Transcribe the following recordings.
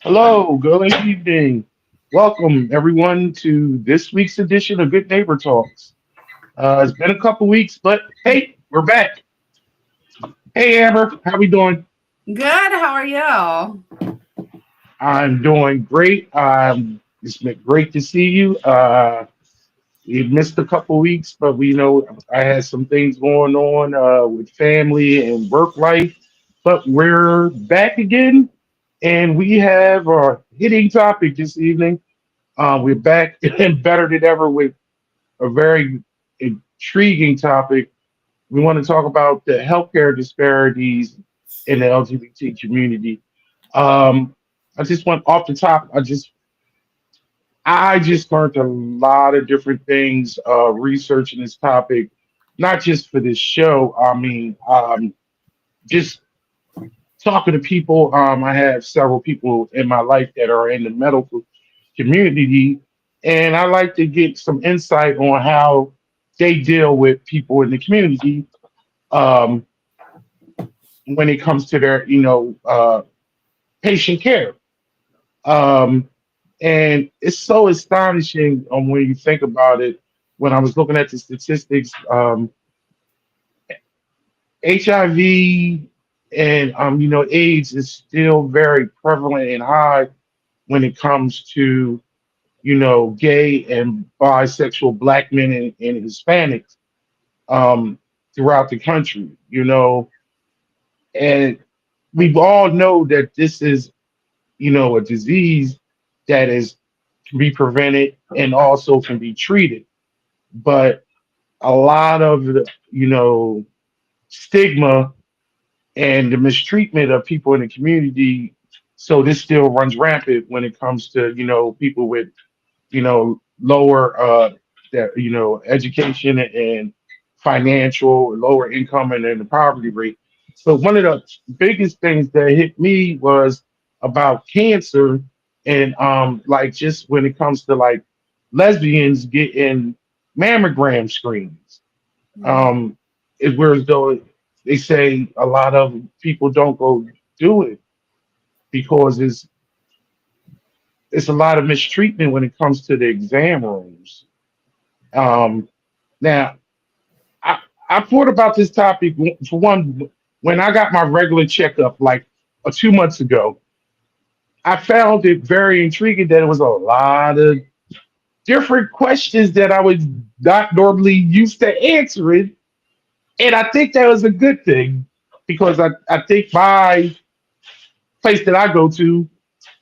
Hello, good evening. Welcome, everyone, to this week's edition of Good Neighbor Talks. It's been a couple weeks, but hey, we're back. Hey, Amber, how we doing? Good. How are you? I'm doing great. It's been great to see you. We missed a couple weeks, but we know I had some things going on with family and work life. But we're back again, and we have a hitting topic this evening. We're back and better than ever with a very intriguing topic. We want to talk about the healthcare disparities in the LGBT community. Um, I just went off the top. I just learned a lot of different things researching this topic, not just for this show. Just talking to people. I have several people in my life that are in the medical community, and I like to get some insight on how they deal with people in the community um, when it comes to their, patient care. Um, and it's so astonishing when you think about it. When I was looking at the statistics, HIV and AIDS is still very prevalent and high when it comes to gay and bisexual black men and Hispanics um, throughout the country. And we all know that this is a disease that is can be prevented and also can be treated, but a lot of the stigma and the mistreatment of people in the community. So this still runs rampant when it comes to people with lower that education and financial lower income and then the poverty rate. So one of the biggest things that hit me was about cancer and like just when it comes to like lesbians getting mammogram screens. Mhm. Um it whereas though they say a lot of people don't go do it because it's a lot of mistreatment when it comes to the exam rooms. Um, now, I, I thought about this topic for one when I got my regular checkup like 2 months ago. I found it very intriguing that it was a lot of different questions that I was not normally used to answering, and I think that was a good thing because I think my place that I go to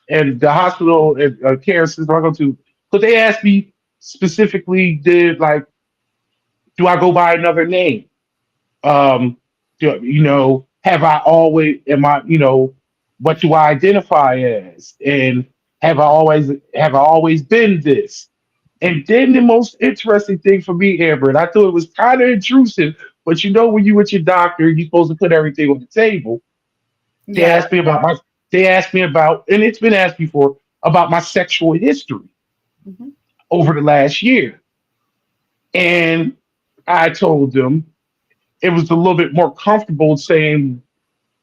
and the hospital and care system I go to, because they asked me specifically, did like do I go by another name? Have I always am I, what do I identify as? And have I always been this? And then the most interesting thing for me, Amber, and I thought it was kind of intrusive, but when you with your doctor, you're supposed to put everything on the table. They Yeah. asked me about my they asked me about, and it's been asked before, about my sexual history Mhm. over the last year. And I told them it was a little bit more comfortable saying,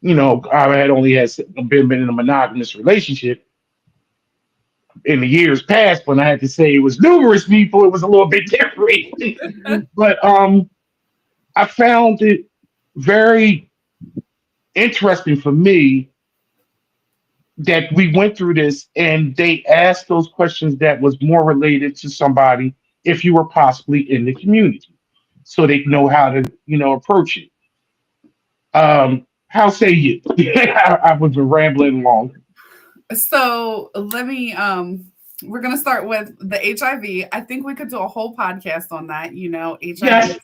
I had only had been in a monogamous relationship in the years past. When I had to say it was numerous people, it was a little bit different. But I found it very interesting for me that we went through this and they asked those questions that was more related to somebody if you were possibly in the community so they know how to approach it. How say you? I was rambling along. So we're gonna start with the HIV. I think we could do a whole podcast on that. HIV Yes.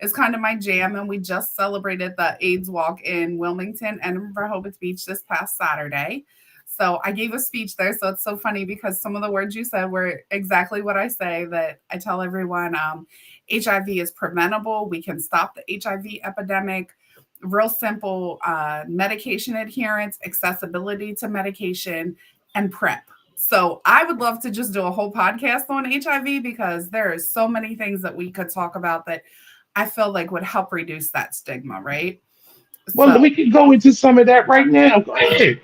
is kind of my jam, and we just celebrated the AIDS walk in Wilmington and Rehoboth Beach this past Saturday. So I gave a speech there. So it's so funny because some of the words you said were exactly what I say that I tell everyone. HIV is preventable. We can stop the HIV epidemic. Real simple medication adherence, accessibility to medication, and PrEP. So I would love to just do a whole podcast on HIV because there are so many things that we could talk about that I feel like would help reduce that stigma, right? Well, So we can go into some of that right now. Go ahead.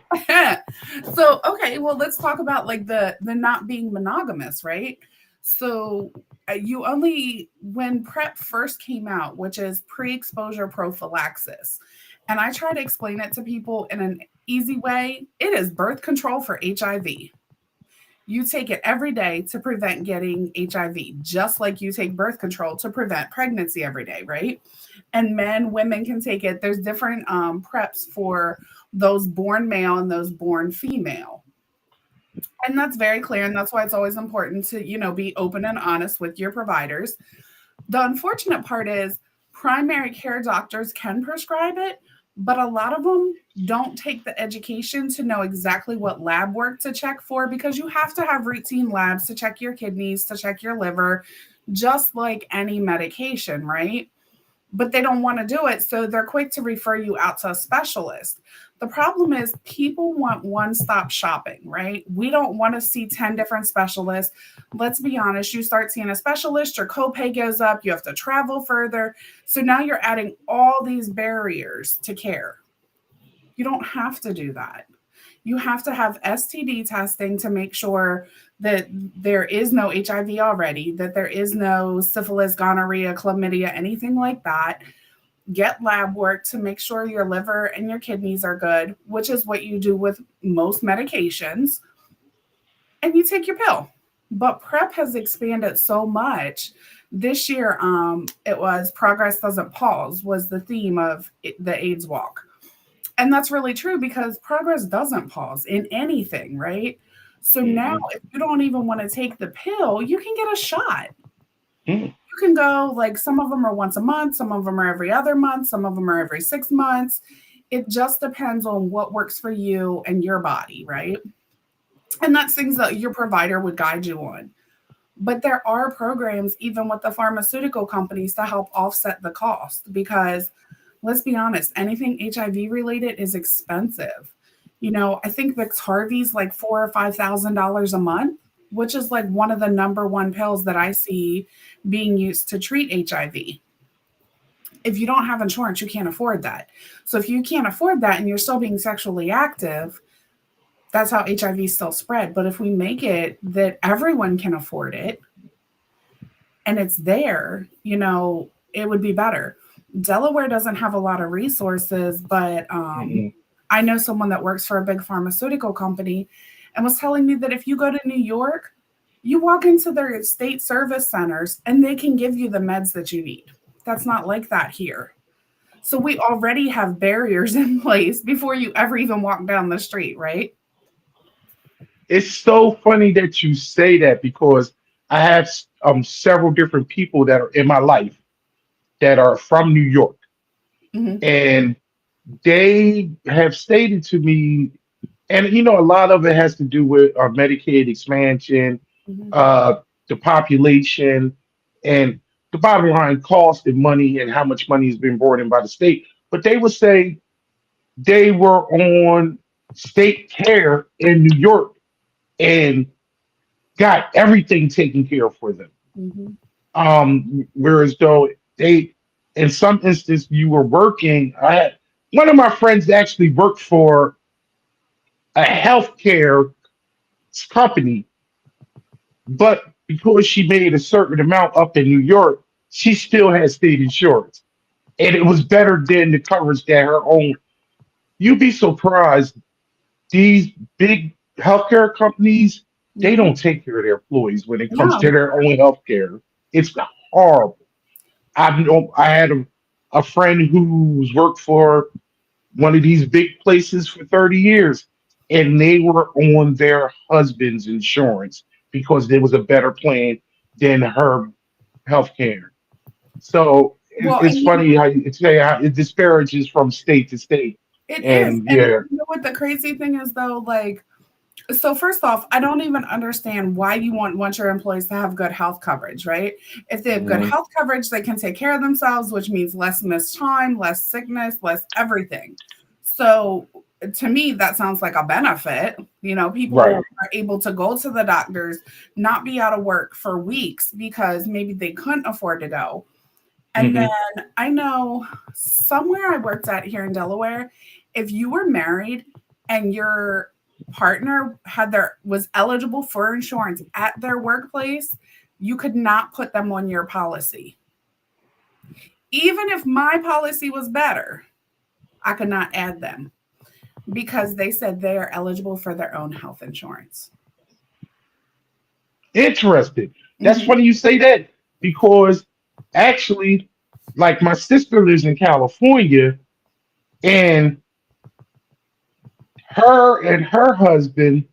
so okay, well let's talk about like the not being monogamous, right? So you only when PrEP first came out, which is pre-exposure prophylaxis, and I try to explain it to people in an easy way, it is birth control for HIV. You take it every day to prevent getting HIV, just like you take birth control to prevent pregnancy every day, right? And men, women can take it. There's different preps for those born male and those born female. And that's very clear. And that's why it's always important to, be open and honest with your providers. The unfortunate part is primary care doctors can prescribe it, but a lot of them don't take the education to know exactly what lab work to check for because you have to have routine labs to check your kidneys, to check your liver, just like any medication, right? But they don't want to do it. So they're quick to refer you out to a specialist. The problem is people want one stop shopping, right? We don't want to see 10 different specialists. Let's be honest, you start seeing a specialist, your copay goes up, you have to travel further. So now you're adding all these barriers to care. You don't have to do that. You have to have STD testing to make sure that there is no HIV already, that there is no syphilis, gonorrhea, chlamydia, anything like that. Get lab work to make sure your liver and your kidneys are good, which is what you do with most medications. And you take your pill. But PrEP has expanded so much. This year, it was Progress Doesn't Pause was the theme of the AIDS Walk. And that's really true because progress doesn't pause in anything, right? So now, Mhm. if you don't even want to take the pill, you can get a shot. Mm. You can go like some of them are once a month, some of them are every other month, some of them are every 6 months. It just depends on what works for you and your body, right? And that's things that your provider would guide you on. But there are programs, even with the pharmaceutical companies, to help offset the cost because let's be honest, anything HIV related is expensive. I think Biktarvy's like $4,000 or $5,000 a month, which is like one of the number one pills that I see being used to treat HIV. If you don't have insurance, you can't afford that. So if you can't afford that and you're still being sexually active, that's how HIV still spread. But if we make it that everyone can afford it and it's there, it would be better. Delaware doesn't have a lot of resources, but Mm-mm. I know someone that works for a big pharmaceutical company and was telling me that if you go to New York, you walk into their state service centers and they can give you the meds that you need. That's not like that here. So we already have barriers in place before you ever even walk down the street, right? It's so funny that you say that because I have several different people that are in my life that are from New York, Hmm. and they have stated to me, and a lot of it has to do with Medicaid expansion, Hmm. uh, the population, and the bottom line cost and money and how much money has been brought in by the state. But they would say they were on state care in New York and got everything taken care of for them. Hmm. Whereas though they, in some instance, you were working. I had one of my friends actually worked for a healthcare company, but because she made a certain amount up in New York, she still had state insurance, and it was better than the coverage that her own. You'd be surprised. These big healthcare companies, they Hmm. don't take care of their employees when it comes to No. their own healthcare. It's horrible. I had a friend who's worked for one of these big places for 30 years, and they were on their husband's insurance because there was a better plan than her health care. So Well, it's and funny how you say how it disparages from state to state. it is. And And yeah, you know what the crazy thing is though? Like, so first off, I don't even understand why you want your employees to have good health coverage, right? If they have good mhm, health coverage, they can take care of themselves, which means less missed time, less sickness, less everything. So to me, that sounds like a benefit. right. People are able to go to the doctors, not be out of work for weeks because maybe they couldn't afford to go. And then Hmm. I know somewhere I worked at here in Delaware, if you were married and your partner was eligible for insurance at their workplace, you could not put them on your policy. Even if my policy was better, I could not add them because they said they are eligible for their own health insurance. Interesting. That's Hmm. funny you say that because actually, like my sister lives in California, and her husband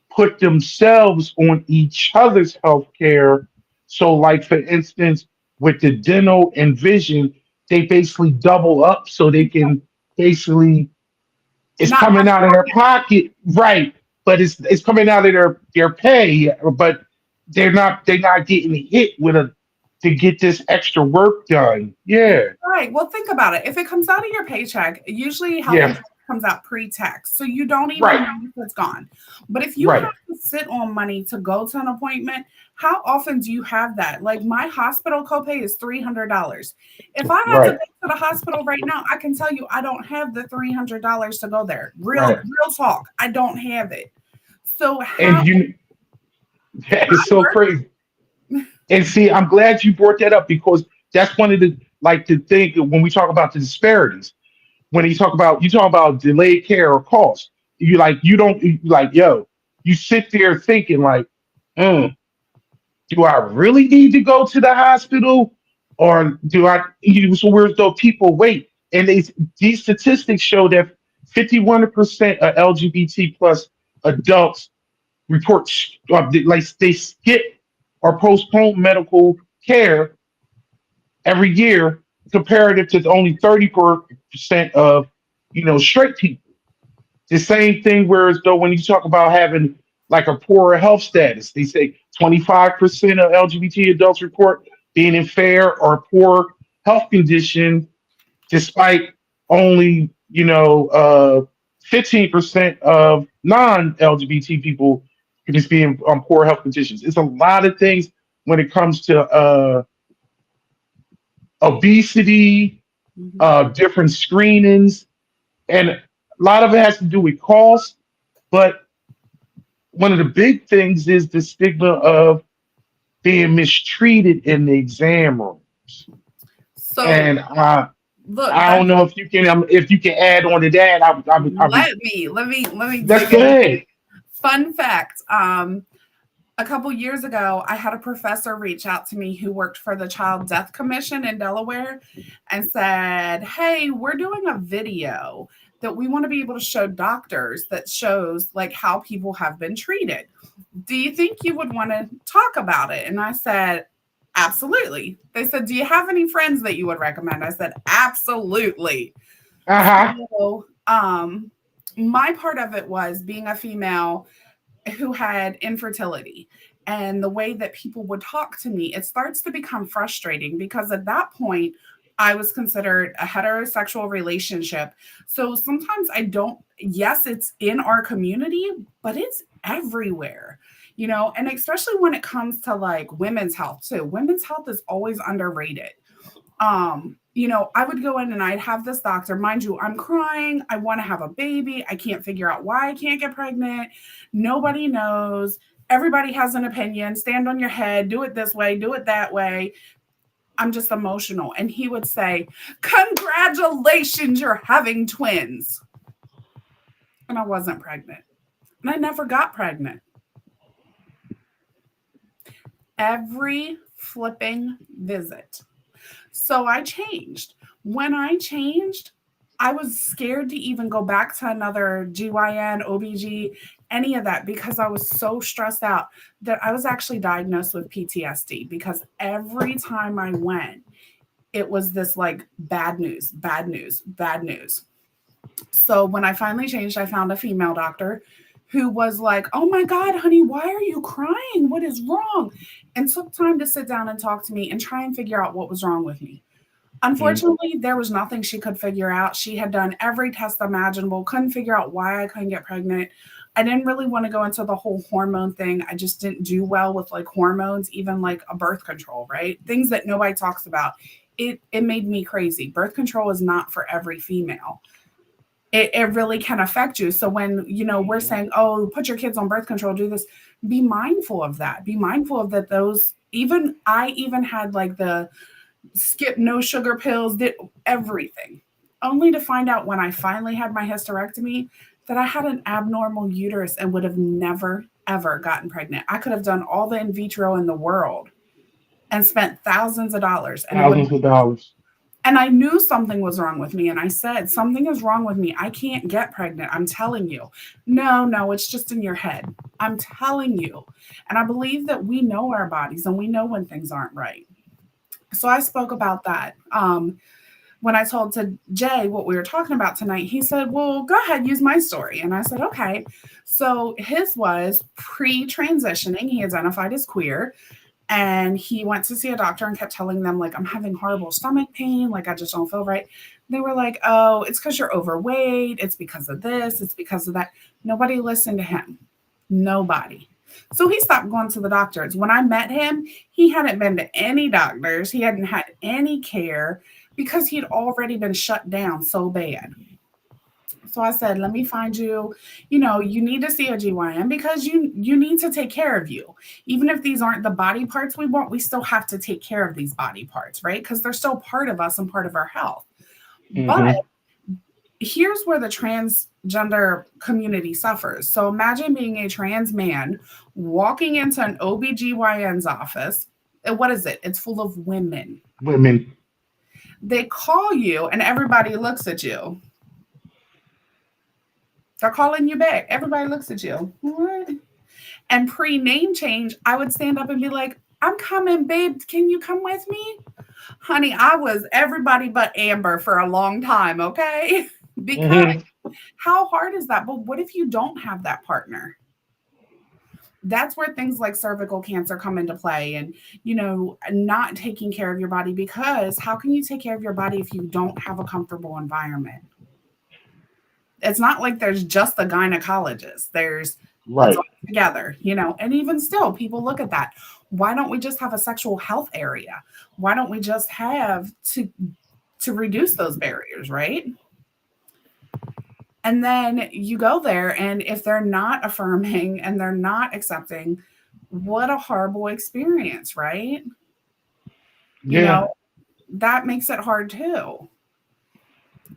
put themselves on each other's health care. So, like for instance, with the dental and vision, they basically double up so they can basically it's Not coming have out of their pocket, right? But it's coming out of their pay, but they're not getting hit with a to get this extra work done. Yeah, right. Well, think about it. If it comes out of your paycheck, usually health yeah, insurance comes out pre-tax, so you don't even right, know if it's gone. But if you have right, to sit on money to go to an appointment, how often do you have that? Like my hospital copay is $300. If I had to go right, to the hospital right now, I can tell you I don't have the $300 to go there. Real, right. real talk. I don't have it. So how And you, that is I so work? crazy. And see, I'm glad you brought that up because that's one of the like the thing when we talk about the disparities. When you talk about delayed care or cost, you don't you like yo, you sit there thinking like, mm, do I really need to go to the hospital, or do I? So where though people wait, and these statistics show that 51% of LGBT plus adults report like they skip or postpone medical care every year, comparative to only 30% of straight people. The same thing, whereas though when you talk about having like a poorer health status, they say 25% of LGBT adults report being in fair or poor health condition, despite only 15% of non-LGBT people just being on poor health conditions. It's a lot of things when it comes to obesity, Mhm. different screenings, and a lot of it has to do with cost. But one of the big things is the stigma of being mistreated in the exam rooms. So And look, I don't that know if you can add on to that. I would let me that's dig in. good. Fun fact. A couple years ago, I had a professor reach out to me who worked for the Child Death Commission in Delaware and said, "Hey, we're doing a video that we want to be able to show doctors that shows like how people have been treated. Do you think you would want to talk about it?" And I said, "Absolutely." They said, "Do you have any friends that you would recommend?" I said, "Absolutely." Uh huh. So, my part of it was being a female who had infertility, and the way that people would talk to me, it starts to become frustrating because at that point I was considered a heterosexual relationship. So sometimes I don't, yes, it's in our community, but it's everywhere, and especially when it comes to like women's health too. Women's health is always underrated. I would go in and I'd have this doctor. Mind you, I'm crying. I want to have a baby. I can't figure out why I can't get pregnant. Nobody knows. Everybody has an opinion. Stand on your head. Do it this way. Do it that way. I'm just emotional. And he would say, "Congratulations, you're having twins." And I wasn't pregnant. And I never got pregnant. Every flipping visit. So I changed. When I changed, I was scared to even go back to another GYN, OBG, any of that because I was so stressed out that I was actually diagnosed with PTSD because every time I went, it was this like bad news, bad news, bad news. So when I finally changed, I found a female doctor who was like, "Oh my God, honey, why are you crying? What is wrong?" And took time to sit down and talk to me and try and figure out what was wrong with me. Mm. Unfortunately, there was nothing she could figure out. She had done every test imaginable, couldn't figure out why I couldn't get pregnant. I didn't really want to go into the whole hormone thing. I just didn't do well with like hormones, even like a birth control, right? Things that nobody talks about. it made me crazy. Birth control is not for every female. It really can affect you. So when, we're Mhm. saying, oh, put your kids on birth control, do this, be mindful of that. Be mindful of that. Those, even I even had like the skip no sugar pills, did everything, only to find out when I finally had my hysterectomy that I had an abnormal uterus and would have never ever gotten pregnant. I could have done all the in vitro in the world and spent thousands of dollars, and it would, Thousands of dollars. and I knew something was wrong with me. And I said, something is wrong with me. I can't get pregnant. I'm telling you. No, no, it's just in your head. I'm telling you. And I believe that we know our bodies and we know when things aren't right. So I spoke about that. When I told to Jay what we were talking about tonight, he said, well, go ahead, use my story. And I said, okay. So his was pre transitioning. He identified as queer, and he went to see a doctor and kept telling them, like, I'm having horrible stomach pain, like I just don't feel right. They were like, oh, it's because you're overweight, it's because of this, it's because of that. Nobody listened to him. Nobody. So he stopped going to the doctors. When I met him, he hadn't been to any doctors, he hadn't had any care, because he'd already been shut down so bad. So I said, let me find you, you need to see a GYN because you need to take care of you. Even if these aren't the body parts we want, we still have to take care of these body parts, right? Because they're still part of us and part of our health. But Hmm. here's where the transgender community suffers. So imagine being a trans man walking into an OBGYN's office. And what is it? It's full of women. Women. They call you and everybody looks at you. They're calling you back. Everybody looks at you. What? And pre name change, I would stand up and be like, I'm coming, babe. Can you come with me? Honey, I was everybody but Amber for a long time, okay? Because Hmm. how hard is that? But what if you don't have that partner? That's where things like cervical cancer come into play, and not taking care of your body, because how can you take care of your body if you don't have a comfortable environment? It's not like there's just a gynecologist. It's all Right. together, and even still, people look at that. Why don't we just have a sexual health area? Why don't we just have to reduce those barriers, right? And then you go there, and if they're not affirming and they're not accepting, what a horrible experience, right? You Yeah. know, that makes it hard too.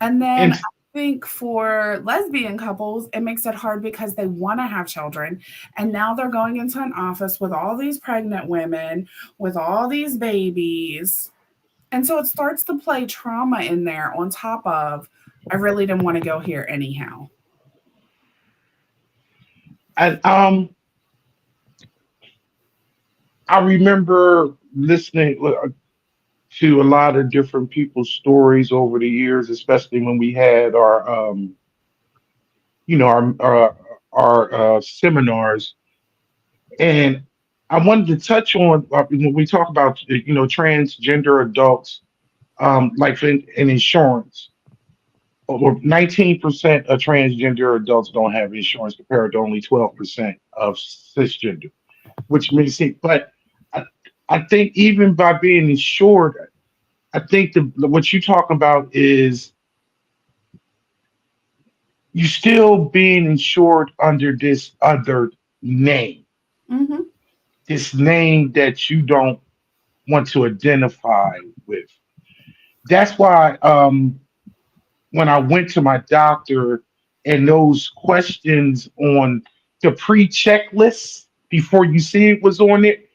And then And I think for lesbian couples, it makes it hard because they want to have children. And now they're going into an office with all these pregnant women, with all these babies. And so it starts to play trauma in there on top of, I really didn't want to go here anyhow. and I remember listening to a lot of different people's stories over the years, especially when we had our seminars. And I wanted to touch on when we talk about transgender adults, like in insurance. Or 19% of transgender adults don't have insurance compared to only 12% of cisgender, which makes it. But I, I think even by being insured, I think what you talk about is you still being insured under this other name, Hmm. this name that you don't want to identify with. That's why when I went to my doctor and those questions on the pre-checklist before you see it was on it,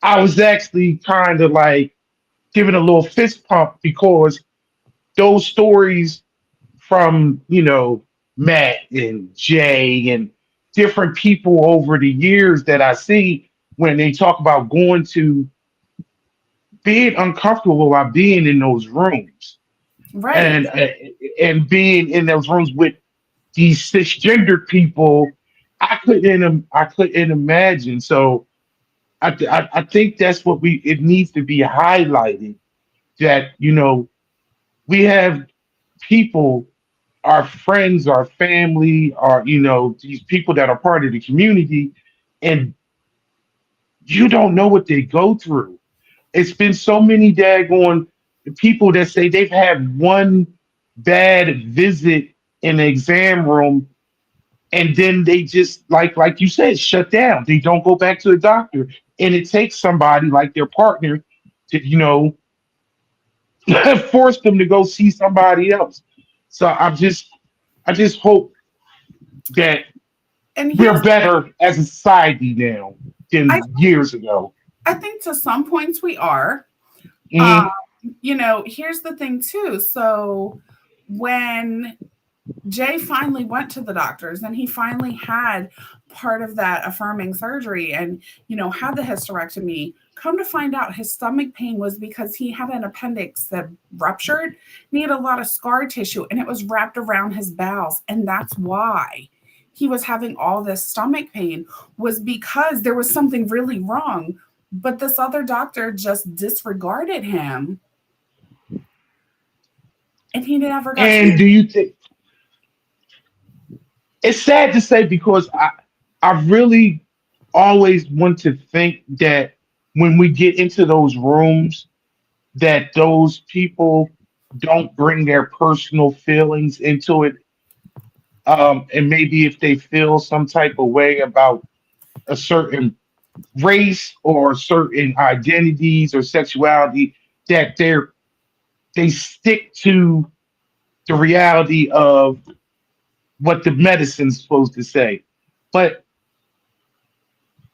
I was actually kind of like giving a little fist pump because those stories from Matt and Jay and different people over the years that I see when they talk about going to being uncomfortable about being in those rooms Right. and being in those rooms with these cisgendered people. I couldn't imagine. So I think that's what it needs to be highlighted, that we have people, our friends, our family, our these people that are part of the community, and you don't know what they go through. It's been so many daggone people that say they've had one bad visit in the exam room, and then they just like you said, shut down. They don't go back to the doctor, and it takes somebody like their partner to force them to go see somebody else. So I just hope that And we're here's better as a society now I than years ago. I think to some points we are. Um, Mhm. here's the thing too. So when Jay finally went to the doctors and he finally had part of that affirming surgery and, had the hysterectomy. Come to find out his stomach pain was because he had an appendix that ruptured. And he had a lot of scar tissue and it was wrapped around his bowels. And that's why he was having all this stomach pain, was because there was something really wrong. But this other doctor just disregarded him and he never got And treated. do you think it's sad to say because I really always want to think that when we get into those rooms that those people don't bring their personal feelings into it. And maybe if they feel some type of way about a certain race or certain identities or sexuality, that they stick to the reality of what the medicine's supposed to say. But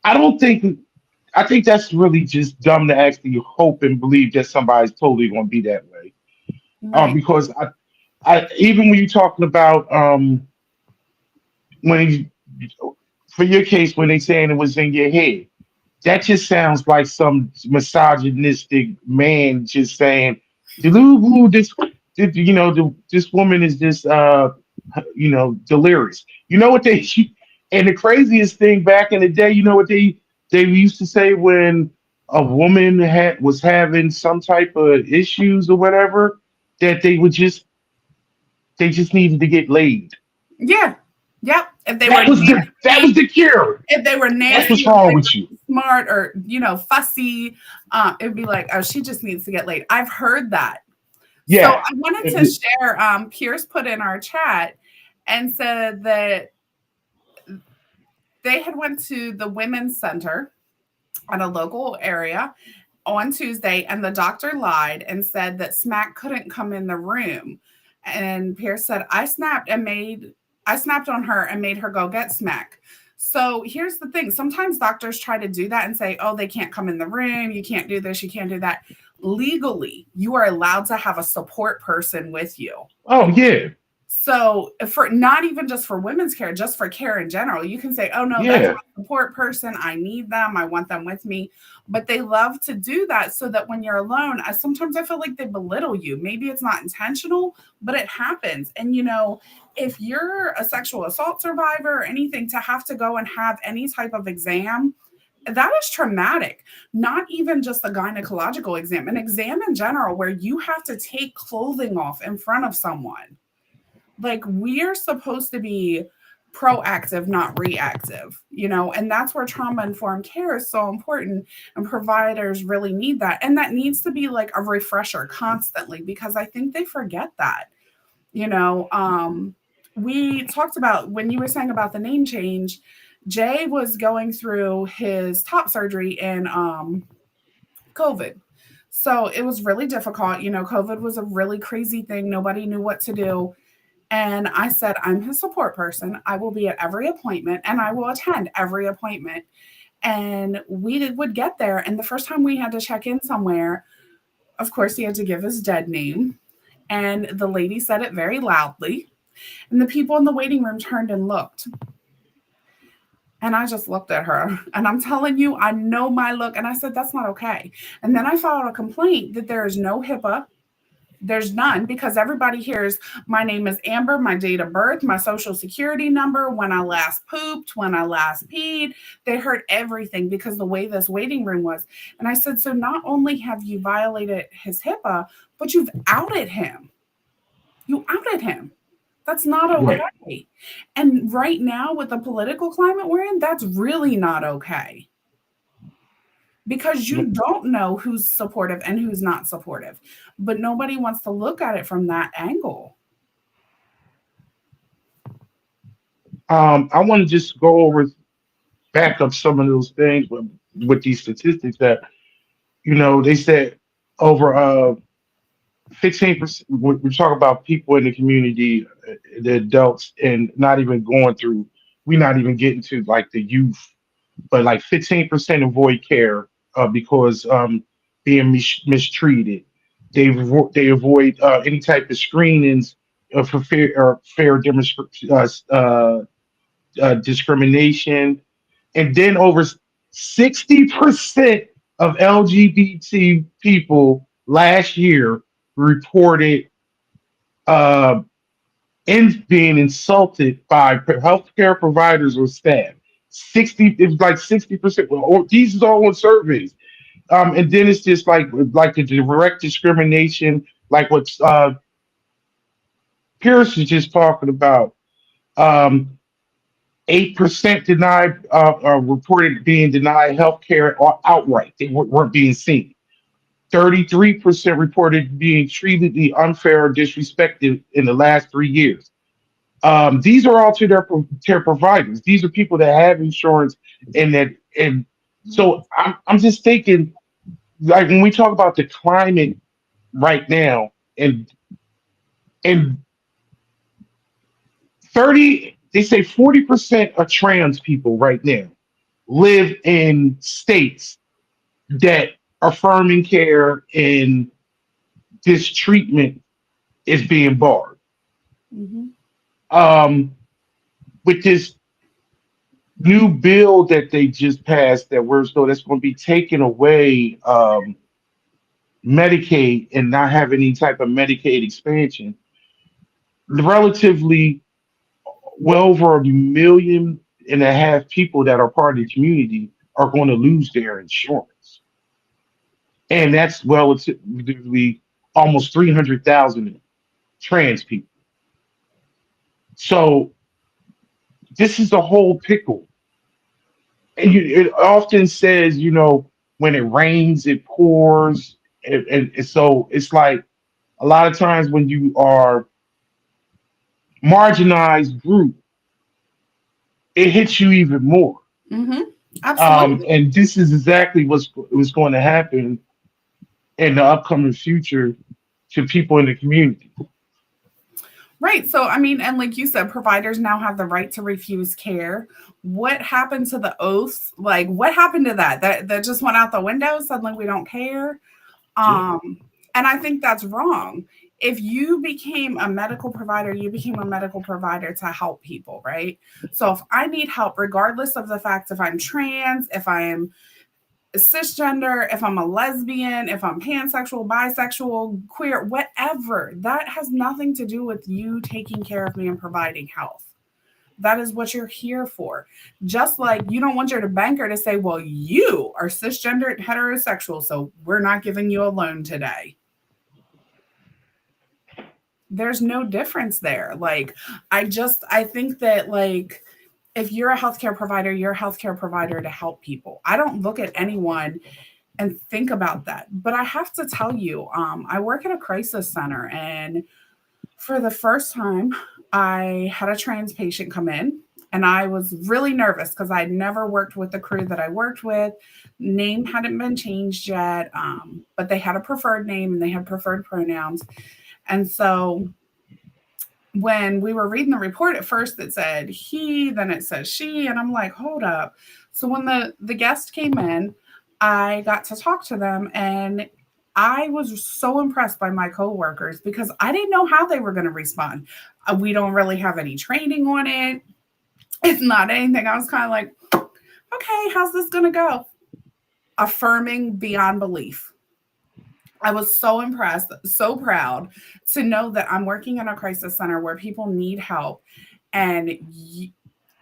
I don't think I think that's really just dumb to actually hope and believe that somebody's totally going to be that way. Right. Because I even when you're talking about when for your case when they saying it was in your head, that just sounds like some misogynistic man just saying, "Delulu, this woman is just delirious." You know what they and the craziest thing back in the day, you know what they used to say when a woman was having some type of issues or whatever, that they just needed to get laid. Yeah. Yep. That was the cure. If they were That's nasty, what's if wrong they with you. were smart or fussy, it'd be like, oh, she just needs to get laid. I've heard that. So Yeah. I wanted to share. Pierce put in our chat and said that they had went to the women's center at a local area on Tuesday, and the doctor lied and said that Smack couldn't come in the room. And Pierce said, I snapped on her and made her go get Smack. So here's the thing. Sometimes doctors try to do that and say, oh, they can't come in the room. You can't do this. You can't do that. Legally, you are allowed to have a support person with you. Oh yeah. So for not even just for women's care, just for care in general, you can say, "Oh no, that's Yeah. my support person. I need them. I want them with me." But they love to do that so that when you're alone, sometimes I feel like they belittle you. Maybe it's not intentional, but it happens. And if you're a sexual assault survivor or anything, to have to go and have any type of exam, that is traumatic. Not even just a gynecological exam, an exam in general where you have to take clothing off in front of someone. Like, we're supposed to be proactive, not reactive, and that's where trauma informed care is so important. And providers really need that. And that needs to be like a refresher constantly, because I think they forget that. You know, we talked about when you were saying about the name change, Jay was going through his top surgery in COVID. So it was really difficult. COVID was a really crazy thing. Nobody knew what to do. And I said, I'm his support person. I will be at every appointment and I will attend every appointment. And we would get there. And the first time we had to check in somewhere, of course, he had to give his dead name. And the lady said it very loudly. And the people in the waiting room turned and looked. And I just looked at her. And I'm telling you, I know my look. And I said, that's not okay. And then I filed a complaint that there is no HIPAA. There's none, because everybody hears my name is Amber, my date of birth, my social security number, when I last pooped, when I last peed. They heard everything because the way this waiting room was. And I said, so not only have you violated his HIPAA, but you've outed him. You outed him. That's not Right. okay. And right now, with the political climate we're in, that's really not okay. because you don't know who's supportive and who's not supportive. But nobody wants to look at it from that angle. I want to just go over back up some of those things with these statistics that they said over 15%. We talk about people in the community, the adults, and not even going through. We're not even getting to like the youth, but like 15% avoid care because being mistreated. They avoid any type of screenings for fair discrimination, and then over 60% of LGBT people last year reported uh, being insulted by healthcare providers or staff. 60, it was like 60%. Or these are all on surveys. And then it's just like the direct discrimination, like what Pierce was just talking about. Um, 8% denied reported being denied health care outright. They weren't being seen. 33% reported being treated unfair or disrespected in the last 3 years. These are all to their care providers. These are people that have insurance and so I'm just thinking, like, when we talk about the climate right now, and they say 40% of trans people right now live in states that affirming care and this treatment is being barred. Mm-hmm. Um, with this new bill that they just passed that's going to be taking away Medicaid and not have any type of Medicaid expansion, relatively well over 1.5 million people that are part of the community are going to lose their insurance. And that's relatively almost 300,000 trans people. So this is the whole pickle. And it often says, when it rains, it pours. And so it's like a lot of times when you are marginalized group, it hits you even more. Mm-hmm. Absolutely. And this is exactly what's going to happen in the upcoming future to people in the community. Right. So, I mean, and like you said, providers now have the right to refuse care. What happened to the oath? Like, what happened to that? That just went out the window. Suddenly, we don't care. Yeah. Um, and I think that's wrong. If you became a medical provider, you became a medical provider to help people, right? So if I need help, regardless of the fact if I'm trans, if I am cisgender, if I'm a lesbian, if I'm pansexual, bisexual, queer, whatever, that has nothing to do with you taking care of me and providing health. That is what you're here for. Just like you don't want your banker to say, well, you are cisgender and heterosexual, so we're not giving you a loan today. There's no difference there. Like, I think that, like, if you're a healthcare provider, you're a healthcare provider to help people. I don't look at anyone and think about that. But I have to tell you, I work at a crisis center, and for the first time, I had a trans patient come in, and I was really nervous because I'd never worked with the crew that I worked with. Name hadn't been changed yet, but they had a preferred name and they had preferred pronouns. And so when we were reading the report at first, it said he, then it says she, and I'm like, hold up. So when the guest came in, I got to talk to them, and I was so impressed by my coworkers because I didn't know how they were going to respond. We don't really have any training on it. It's not anything. I was kind of like, okay, how's this going to go? Affirming beyond belief. I was so impressed, so proud to know that I'm working in a crisis center where people need help, and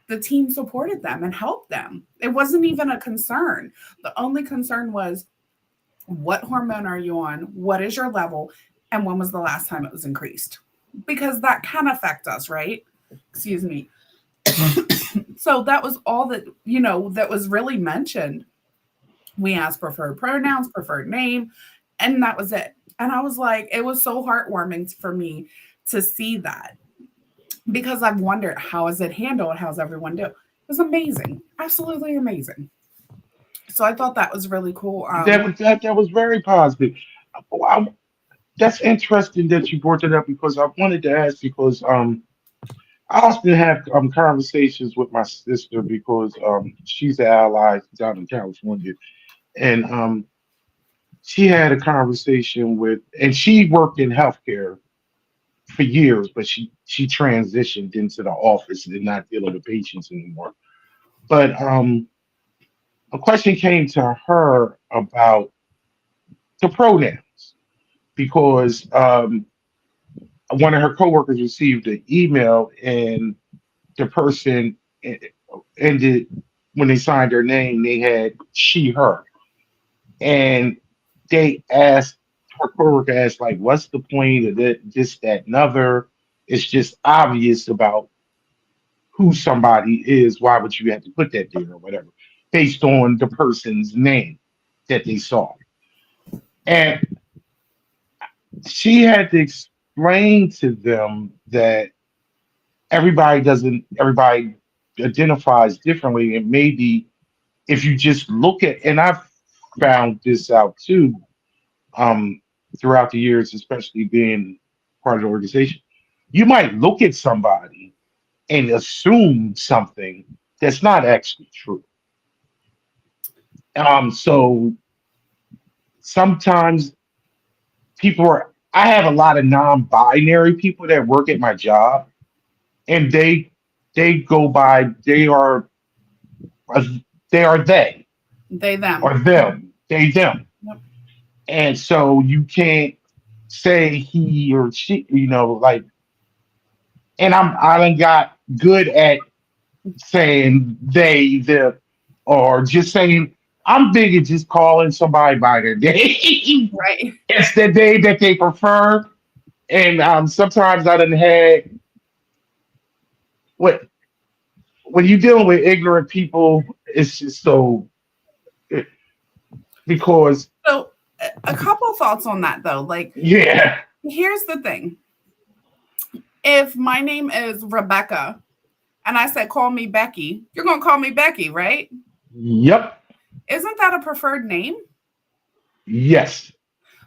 the team supported them and helped them. It wasn't even a concern. The only concern was, what hormone are you on? What is your level? And when was the last time it was increased? Because that can affect us, right? Excuse me. So that was all that, that was really mentioned. We asked preferred pronouns, preferred name, and that was it. And I was like, it was so heartwarming for me to see that because I've wondered how is it handled? How's everyone do? It was amazing, absolutely amazing. So I thought that was really cool. That was very positive. I, that's interesting that you brought that up because I wanted to ask because I often have conversations with my sister because she's an ally down in California, and she had a conversation with, and she worked in healthcare for years, but she transitioned into the office and not dealing with patients anymore. But a question came to her about the pronouns because one of her coworkers received an email and the person ended when they signed their name, they had she, her. And they asked, her coworker asked, like, what's the point of that, this, that, and other? It's just obvious about who somebody is. Why would you have to put that there or whatever, based on the person's name that they saw? And she had to explain to them that everybody identifies differently. And maybe if you just look at, and I've found this out too, um, throughout the years, especially being part of the organization, you might look at somebody and assume something that's not actually true. So sometimes I have a lot of non-binary people that work at my job, and they go by uh, they are they They them. or them, they them, Yep. and so you can't say he or she, like. And I done got good at saying they, the, or just saying I'm big at just calling somebody by their name. Right. It's the day that they prefer. And sometimes I done had what when you're dealing with ignorant people, it's just so it, because So a couple thoughts on that though. Like, yeah, here's the thing. If my name is Rebecca and I said call me Becky, you're gonna call me Becky, right? yep, Isn't that a preferred name? yes,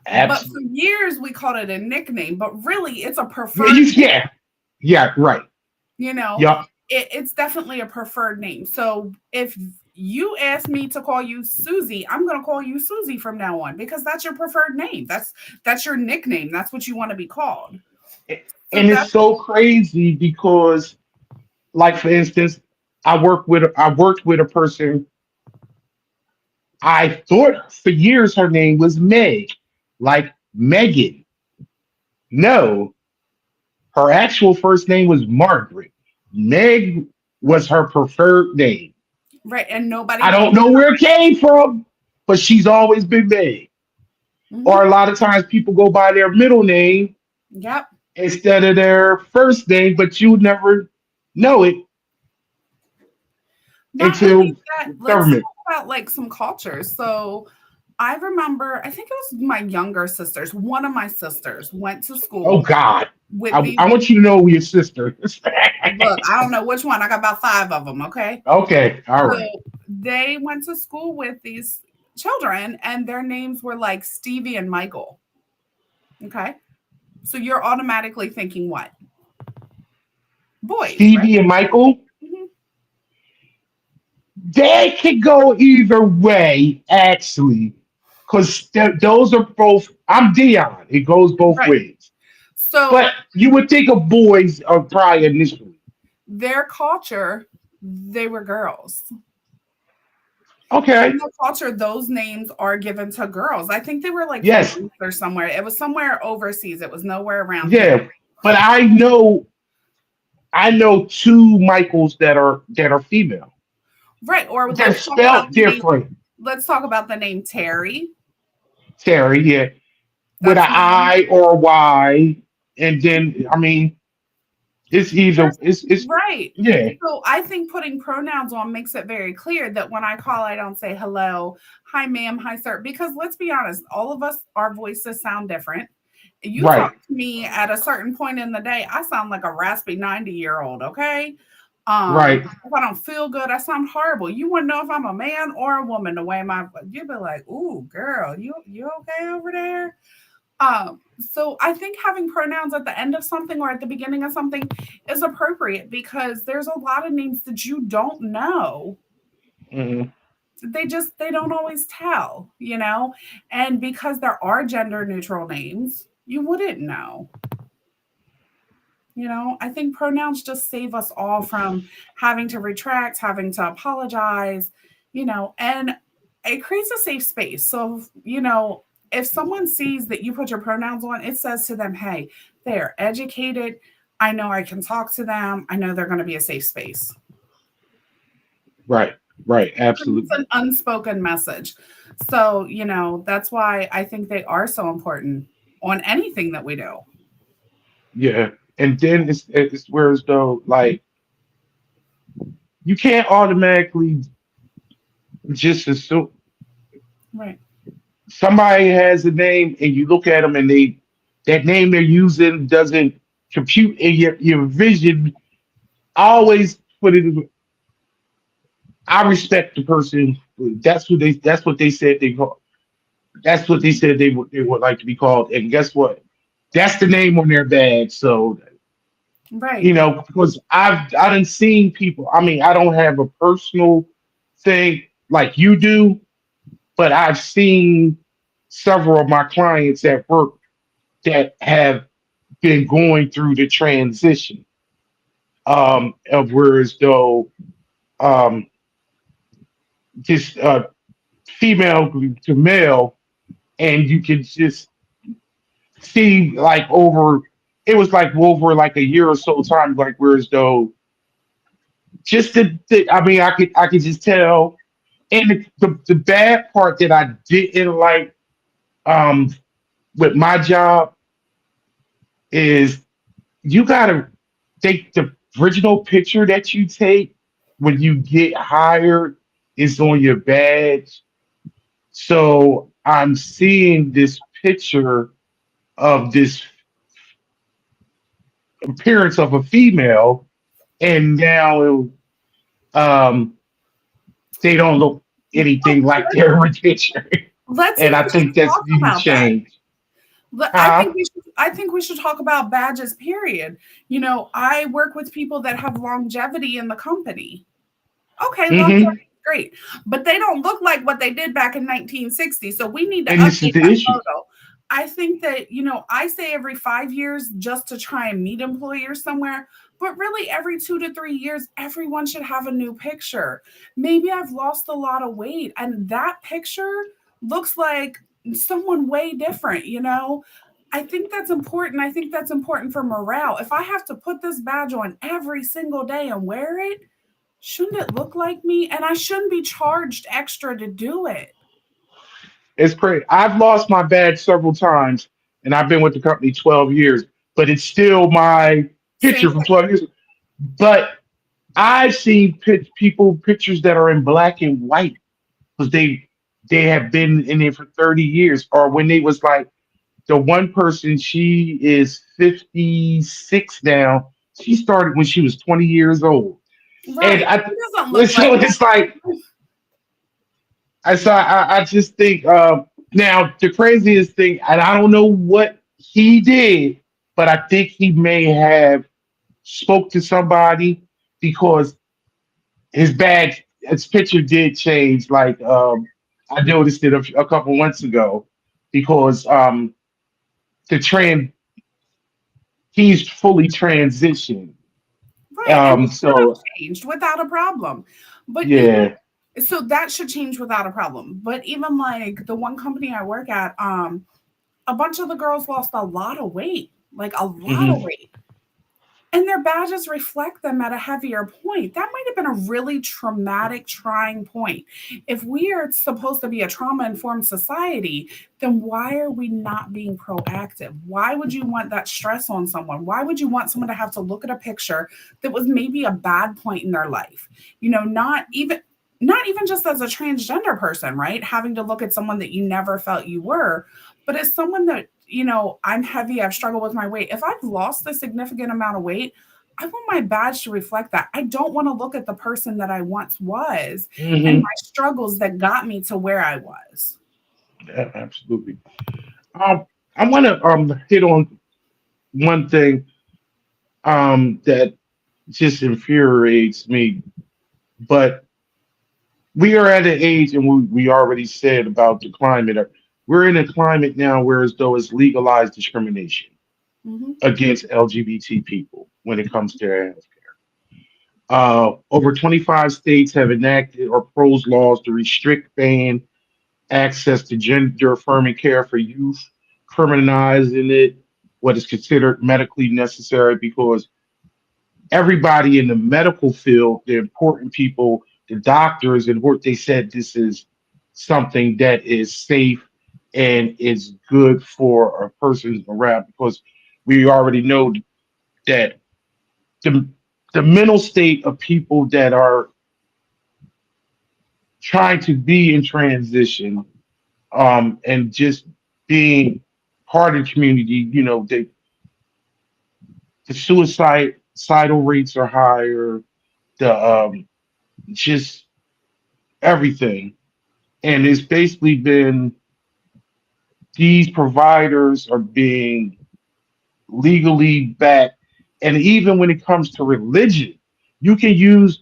But for absolutely. years we called it a nickname, but really it's a Yeah, preferred name. yeah, right. You know, Yep. it's definitely a preferred name. So if you ask me to call you Susie, I'm going to call you Susie from now on because that's your preferred name. That's your nickname. That's what you want to be called. So And it's that's so crazy because, like for instance, I worked with a person. I thought for years her name was Meg, like Megan. No, her actual first name was Margaret. Meg was her preferred name. right. And nobody I called don't know where it came from, but she's always been Meg. her. Or a lot of times people go by their middle name Yep. instead of their first name, but you would never know it Not only until that, let's government. talk about like some cultures. So I remember, I think it was my younger sisters. One of my sisters went to Oh school God. with I these. want you to know your sister. Look, I don't know which one. I got about five of them. Okay. Okay, all So right. they went to school with these children, and their names were like Stevie and Michael. Okay. So you're automatically thinking what? Boys, right? Stevie and Michael, Mhm. they could go either way, actually, because those are both. I'm Dion. It goes both Right. ways. So But you would think of boys are probably initially. their culture, they were girls. Okay. In the culture, those names are given to girls. I think they were like from Yes. Greece or somewhere. It was somewhere overseas. It was nowhere around here. Yeah. But I know two Michaels that are female. Right. Or They're let's talk about spelled the name. different. Let's talk about the name Terry. Terry, yeah, with an That's male. I or a Y, and then I mean It's either it's Right. yeah, So I think putting pronouns on makes it very clear that when I call, I don't say hello, hi, ma'am, hi, sir. Because let's be honest, all of us, our voices sound different. You talk right, to me at a certain point in the day, I sound like a raspy 90-year-old, okay? right. If I don't feel good, I sound horrible. You wouldn't know if I'm a man or a woman the way my you'd be like, ooh, girl, you okay over there? So I think having pronouns at the end of something or at the beginning of something is appropriate because there's a lot of names that you don't know. Mhm. They don't always tell, you know? And because there are gender neutral names, you wouldn't know. You know, I think pronouns just save us all from having to retract, having to apologize, and it creates a safe space. So, if someone sees that you put your pronouns on, it says to them, hey, they're educated. I know I can talk to them. I know they're going to be a safe space. Right, right, It's an absolutely. unspoken message. So, that's why I think they are so important on anything that we do. Yeah. And then it's where as though like you can't automatically just assume Right. somebody has a name and you look at them and that name they're using doesn't compute in your vision. I always put it. I respect the person. That's what they said they call. That's what they said they would like to be called. And guess what? That's the name on their badge. So Right. because I done seen people. I mean, I don't have a personal thing like you do, but I've seen several of my clients at work that have been going through the transition of whereas though um, just female to male, and you can just see like over. It was like over like a year or so time, like whereas though just I mean, I could just tell. And the bad part that I didn't like um, with my job is you gotta take the original picture that you take when you get hired is on your badge. So I'm seeing this picture of this appearance of a female, and now um, they don't look anything like their picture. Let's And even I think that's talk need to about that. change. I Huh? think we should talk about badges, period. I work with people that have longevity in the company. Okay, Hmm. longevity is great. But they don't look like what they did back in 1960. So we need to And this is update the that issue. photo. I think that, I say every 5 years just to try and meet employers somewhere. But really, every 2 to 3 years, everyone should have a new picture. Maybe I've lost a lot of weight, and that picture looks like someone way different. I think that's important. I think that's important for morale. If I have to put this badge on every single day and wear it, shouldn't it look like me? And I shouldn't be charged extra to do it. It's crazy. I've lost my badge several times, and I've been with the company 12 years, but it's still my Same picture from 12 years. But I've seen pictures that are in black and white because they have been in it for 30 years, or when they was like the one person, she is 56 now. She started when she was 20 years old. And right. I It doesn't look like so it's like I just think now the craziest thing, and I don't know what he did, but I think he may have spoke to somebody because his badge, his picture did change. Like I noticed it a couple months ago because the trend he's fully transitioned. right. And it should have So changed without a problem. But even yeah. so that should change without a problem. But even like the one company I work at, a bunch of the girls lost a lot of weight. Like a lot of Hmm. weight. And their badges reflect them at a heavier point. That might have been a really traumatic, trying point. If we are supposed to be a trauma informed society, then why are we not being proactive? Why would you want that stress on someone? Why would you want someone to have to look at a picture that was maybe a bad point in their life? Not even just as a transgender person, right? Having to look at someone that you never felt you were, but as someone that, I'm heavy, I've struggled with my weight. If I've lost a significant amount of weight, I want my badge to reflect that. I don't want to look at the person that I once was and Hmm. my struggles that got me to where I was. Yeah, absolutely. Um, I want to hit on one thing that just infuriates me, but we are at an age, and we already said about the climate. We're in a climate now where as though it's legalized discrimination Hmm. against LGBT people when it comes to their health. Over 25 states have enacted or proposed laws to restrict, ban access to gender affirming care for youth, criminalizing it, what is considered medically necessary, because everybody in the medical field, the important people, the doctors, and what they said this is something that is safe and is good for a person around, because we already know that the the mental state of people that are trying to be in transition, and just being part of the community, the suicidal rates are higher, the just everything. And it's basically been these providers are being legally backed. And even when it comes to religion, you can use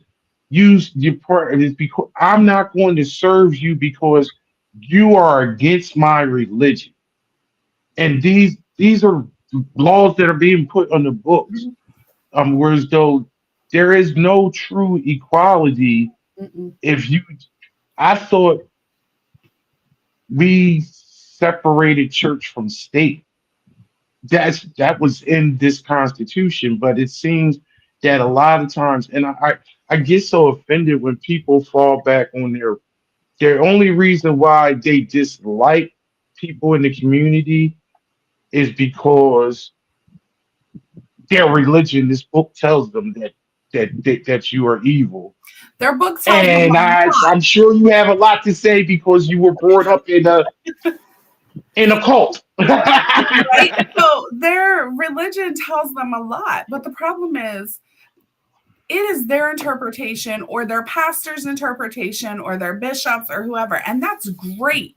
your part. It's because I'm not going to serve you because you are against my religion. And these are laws that are being put on the books. Whereas though there is no true equality. Mm-mm. If you, I thought we separated church from state. That was in this constitution, but it seems that a lot of times, and I get so offended when people fall back on their only reason why they dislike people in the community is because their religion. This book tells them that you are evil. Their book tells them And I'm sure you have a lot to say because you were brought up in a cult. right? So their religion tells them a lot. But the problem is, it is their interpretation or their pastor's interpretation or their bishops or whoever. And that's great.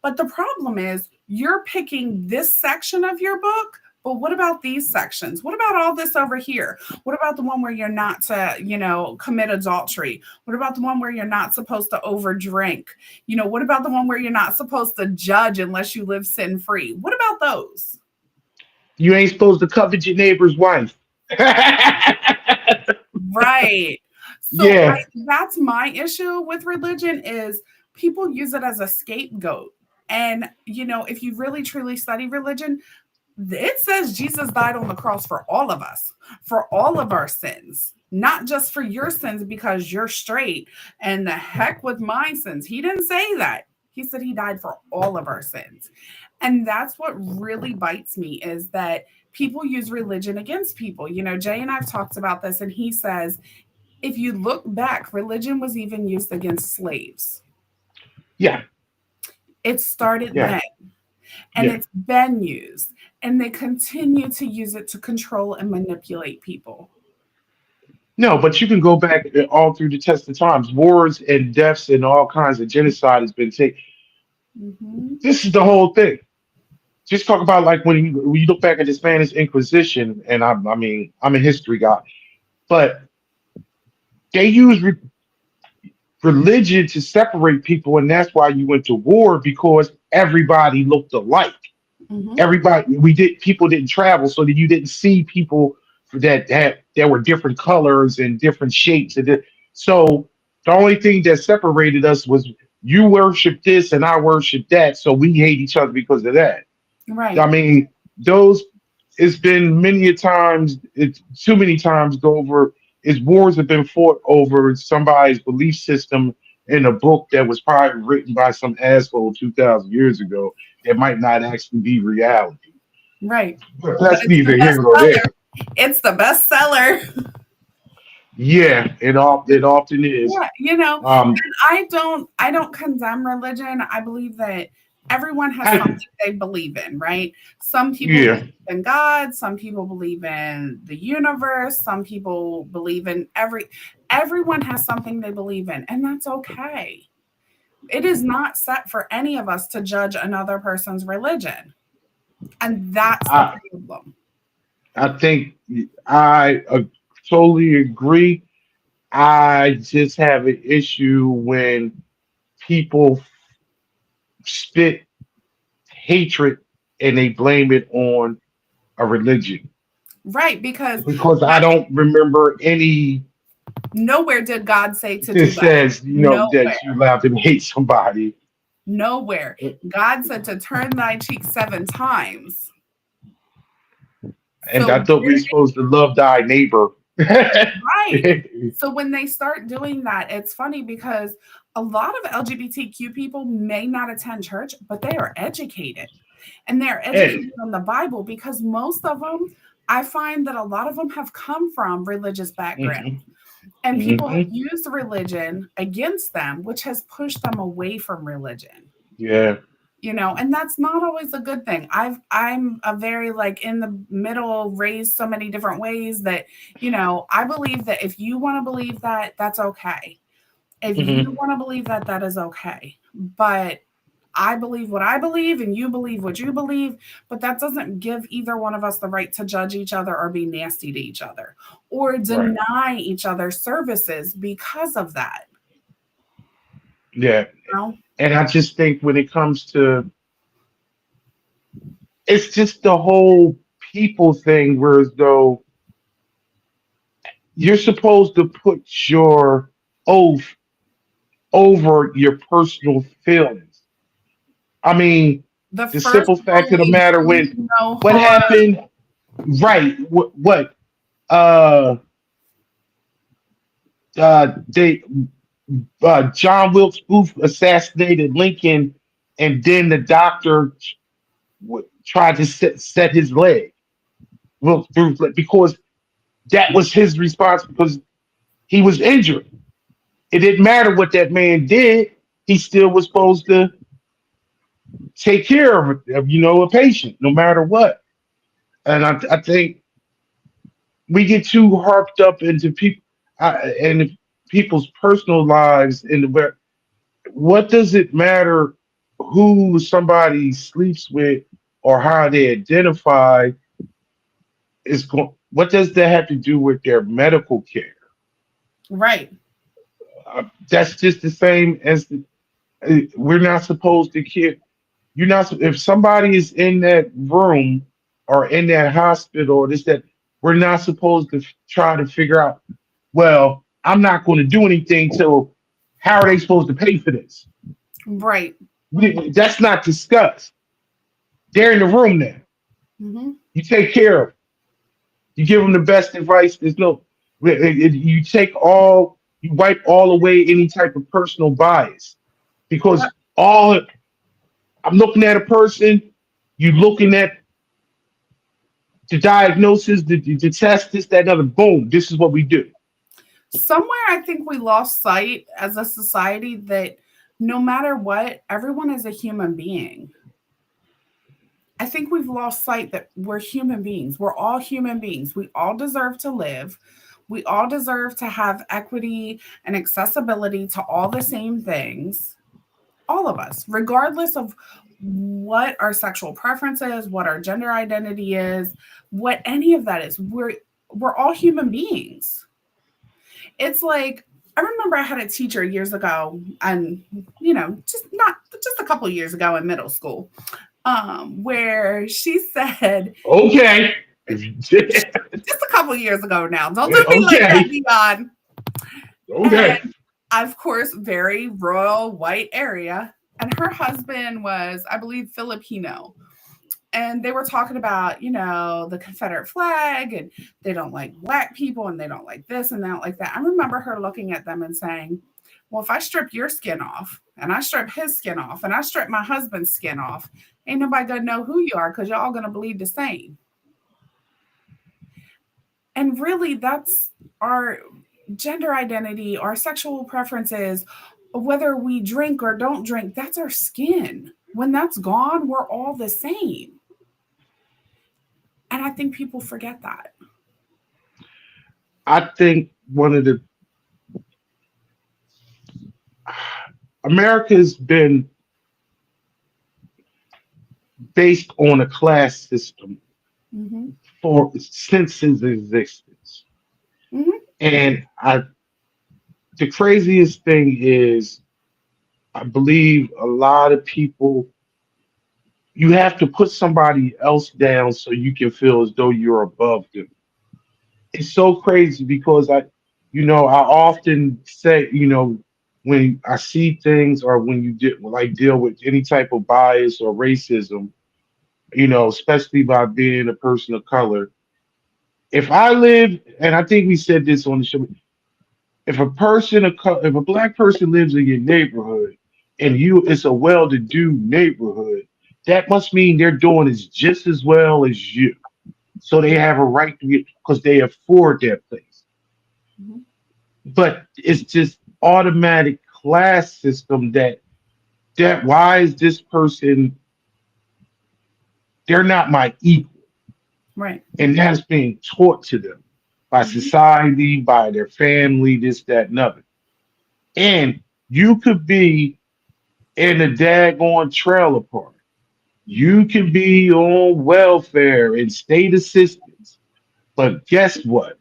But the problem is, you're picking this section of your book. But what about these sections? What about all this over here? What about the one where you're not to, commit adultery? What about the one where you're not supposed to overdrink? What about the one where you're not supposed to judge unless you live sin free? What about those? You ain't supposed to covet your neighbor's wife. Right. So Yeah, that's my issue with religion is people use it as a scapegoat. And if you really truly study religion, it says Jesus died on the cross for all of us, for all of our sins, not just for your sins because you're straight and the heck with my sins. He didn't say that. He said he died for all of our sins. And that's what really bites me is that people use religion against people. Jay and I've talked about this, and he says, if you look back, religion was even used against slaves. yeah, It started yeah. then. And Yeah. it's been used, and they continue to use it to control and manipulate people. No, but you can go back all through the test of times. Wars and deaths and all kinds of genocide has been taken. Hmm. This is the whole thing. Just talk about like when you look back at the Spanish Inquisition, and I mean, I'm a history guy, but they used religion to separate people, and that's why you went to war because everybody looked alike. Hmm. Everybody, we did people didn't travel, so that you didn't see people that were different colors and different shapes, so the only thing that separated us was you worship this and I worship that, so we hate each other because of that. I Right. mean, those. it's been many a times, it's too many times go over, is wars have been fought over somebody's belief system in a book that was probably written by some asshole 2,000 years ago that might not actually be reality. Right. But But that's it's the neither here nor there. bestseller. It's the bestseller. Yeah, it often is. Yeah, you know, Um, and I don't condemn religion. I believe that everyone has something I they believe in, right? Some people yeah, believe in God, some people believe in the universe, some people believe in everyone has something they believe in, and that's okay. It is not set for any of us to judge another person's religion. And that's the I problem. I think I totally agree. I just have an issue when people spit hatred and they blame it on a religion Right, because because I don't remember any nowhere did God say to that do that. says that Nowhere. you allowed them to hate somebody. Nowhere. God said to turn thy cheek 7 times. And So I thought we were supposed to love thy neighbor. right. So when they start doing that, it's funny because a lot of LGBTQ people may not attend church, but they are educated. And they're And educated on the Bible because most of them, I find that a lot of them have come from religious backgrounds. mhm, And people have mhm, used religion against them, which has pushed them away from religion. yeah, And that's not always a good thing. I'm a very like in the middle, raised so many different ways that I believe that if you want to believe that, that's okay. If you mhm, want to believe that, that is okay. But I believe what I believe and you believe what you believe, but that doesn't give either one of us the right to judge each other or be nasty to each other or right, deny each other services because of that. yeah. You know? And I just think when it comes to, it's just the whole people thing, where as though you're supposed to put your oath over your personal feelings. I mean, The the first simple fact of rule the we matter, do when no what harm. happened, right? What uh they John Wilkes Booth assassinated Lincoln, and then the doctor tried to set his leg. Wilkes Booth, because that was his response because he was injured. It didn't matter what that man did; he still was supposed to take care of a patient, no matter what. And I think we get too harped up into people and people's personal lives, and what does it matter who somebody sleeps with or how they identify what does that have to do with their medical care? Right. That's just the same as we're not supposed to care. You're not, if somebody is in that room or in that hospital or this, that, we're not supposed to try to figure out, well, I'm not going to do anything till, how are they supposed to pay for this? Right. That's not discussed. They're in the room now. Hmm. You take care of them. You give them the best advice. There's no, you wipe all away any type of personal bias, because all, I'm looking at a person, you looking at the diagnosis, the test, this, that, and other. Boom, this is what we do. Somewhere I think we lost sight as a society that no matter what, everyone is a human being. I think we've lost sight that we're human beings. We're all human beings. We all deserve to live. We all deserve to have equity and accessibility to all the same things. All of us, regardless of what our sexual preference is, what our gender identity is, what any of that is. We're all human beings. It's like I remember I had a teacher years ago, and just a couple of years ago in middle school, where she said Okay. just a couple of years ago now. Don't do me like that, Okay. Dion. Okay. And of course, very royal white area. And her husband was, I believe, Filipino. And they were talking about, the Confederate flag, and they don't like black people, and they don't like this and they don't like that. I remember her looking at them and saying, well, if I strip your skin off and I strip his skin off and I strip my husband's skin off, ain't nobody gonna know who you are because y'all all gonna believe the same. And really, that's our gender identity, our sexual preferences, whether we drink or don't drink, that's our skin. When that's gone, we're all the same. And I think people forget that. I think one of the America's been based on a class system Hmm. for since its existence. Hmm. And the craziest thing is, I believe a lot of people, you have to put somebody else down so you can feel as though you're above them. It's so crazy because I often say, when I see things or when you deal with any type of bias or racism, especially by being a person of color. If I live, and I think we said this on the show, if a black person lives in your neighborhood and it's a well-to-do neighborhood, that must mean they're doing is just as well as you. So they have a right to get because they afford that place. Hmm. But it's just automatic class system that why is this person, they're not my equal, Right. and that's being taught to them by Hmm. society, by their family, this, that, and other. And you could be in a daggone trailer park. Hmm. You can be on welfare and state assistance. But guess what?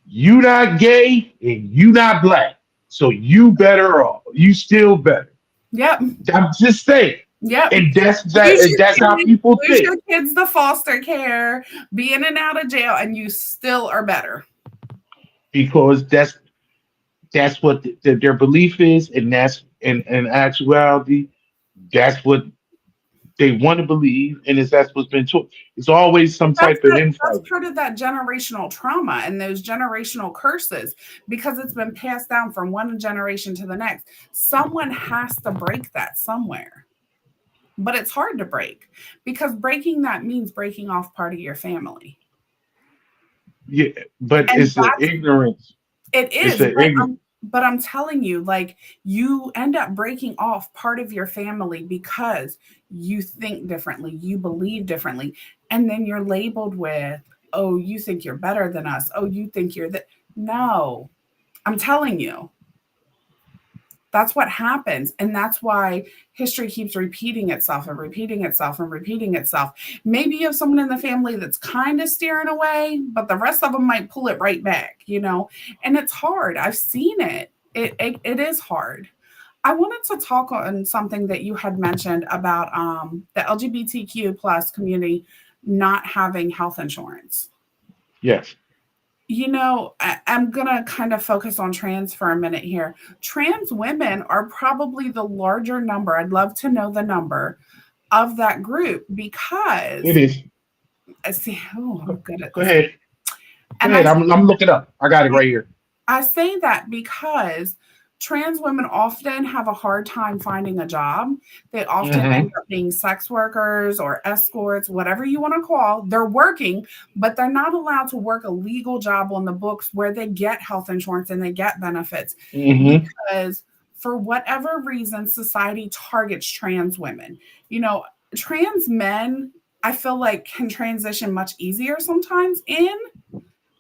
You not gay and you not black. So you better off. You still better. Yep. I'm just saying. Yep. And Lose your that's how kids, people lose think. your kids to foster care, be in and out of jail, and you still are better. Because that's what their belief is, and that's in actuality, that's what they want to believe, and that's what's been taught. It's always some That's type of that's infighting. part of that generational trauma and those generational curses because it's been passed down from one generation to the next. Someone has to break that somewhere. But it's hard to break because breaking that means breaking off part of your family. Yeah, but And it's an ignorance. it It's is, an but ignorance. I'm telling you, like you end up breaking off part of your family because you think differently, you believe differently, and then you're labeled with, "Oh, you think you're better than us. Oh, you think you're that." No, I'm telling you, that's what happens. And that's why history keeps repeating itself and repeating itself and repeating itself. Maybe you have someone in the family that's kind of steering away, but the rest of them might pull it right back. And it's hard. I've seen it. It is hard. I wanted to talk on something that you had mentioned about the LGBTQ plus community not having health insurance. Yes, I'm going to kind of focus on trans for a minute here. Trans women are probably the larger number. I'd love to know the number of that group it because is. I see, oh, I'm good at Go this. ahead. Go And ahead. I'm looking up. I got it right here. I say that because trans women often have a hard time finding a job. They often Hmm. end up being sex workers or escorts, whatever you want to call. They're working, but they're not allowed to work a legal job on the books where they get health insurance and they get benefits Hmm. because for whatever reason society targets trans women. You know, trans men I feel like can transition much easier sometimes in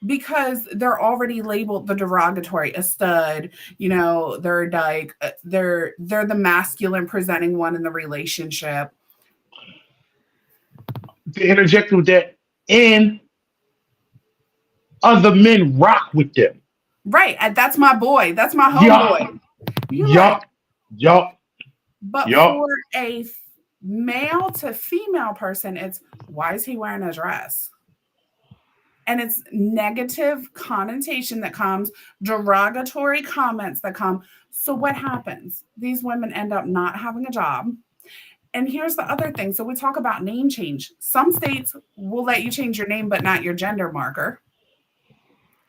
because they're already labeled the derogatory, a stud, they're like they're the masculine presenting one in the relationship. To interject with that, and other men rock with them. Right. And that's my boy. That's my Yup, homeboy. You like, yup, yup, but yup. for a male to female person, it's why is he wearing a dress? And it's negative connotation that comes, derogatory comments that come. So what happens? These women end up not having a job And here's the other thing. So we talk about name change. Some states will let you change your name, but not your gender marker.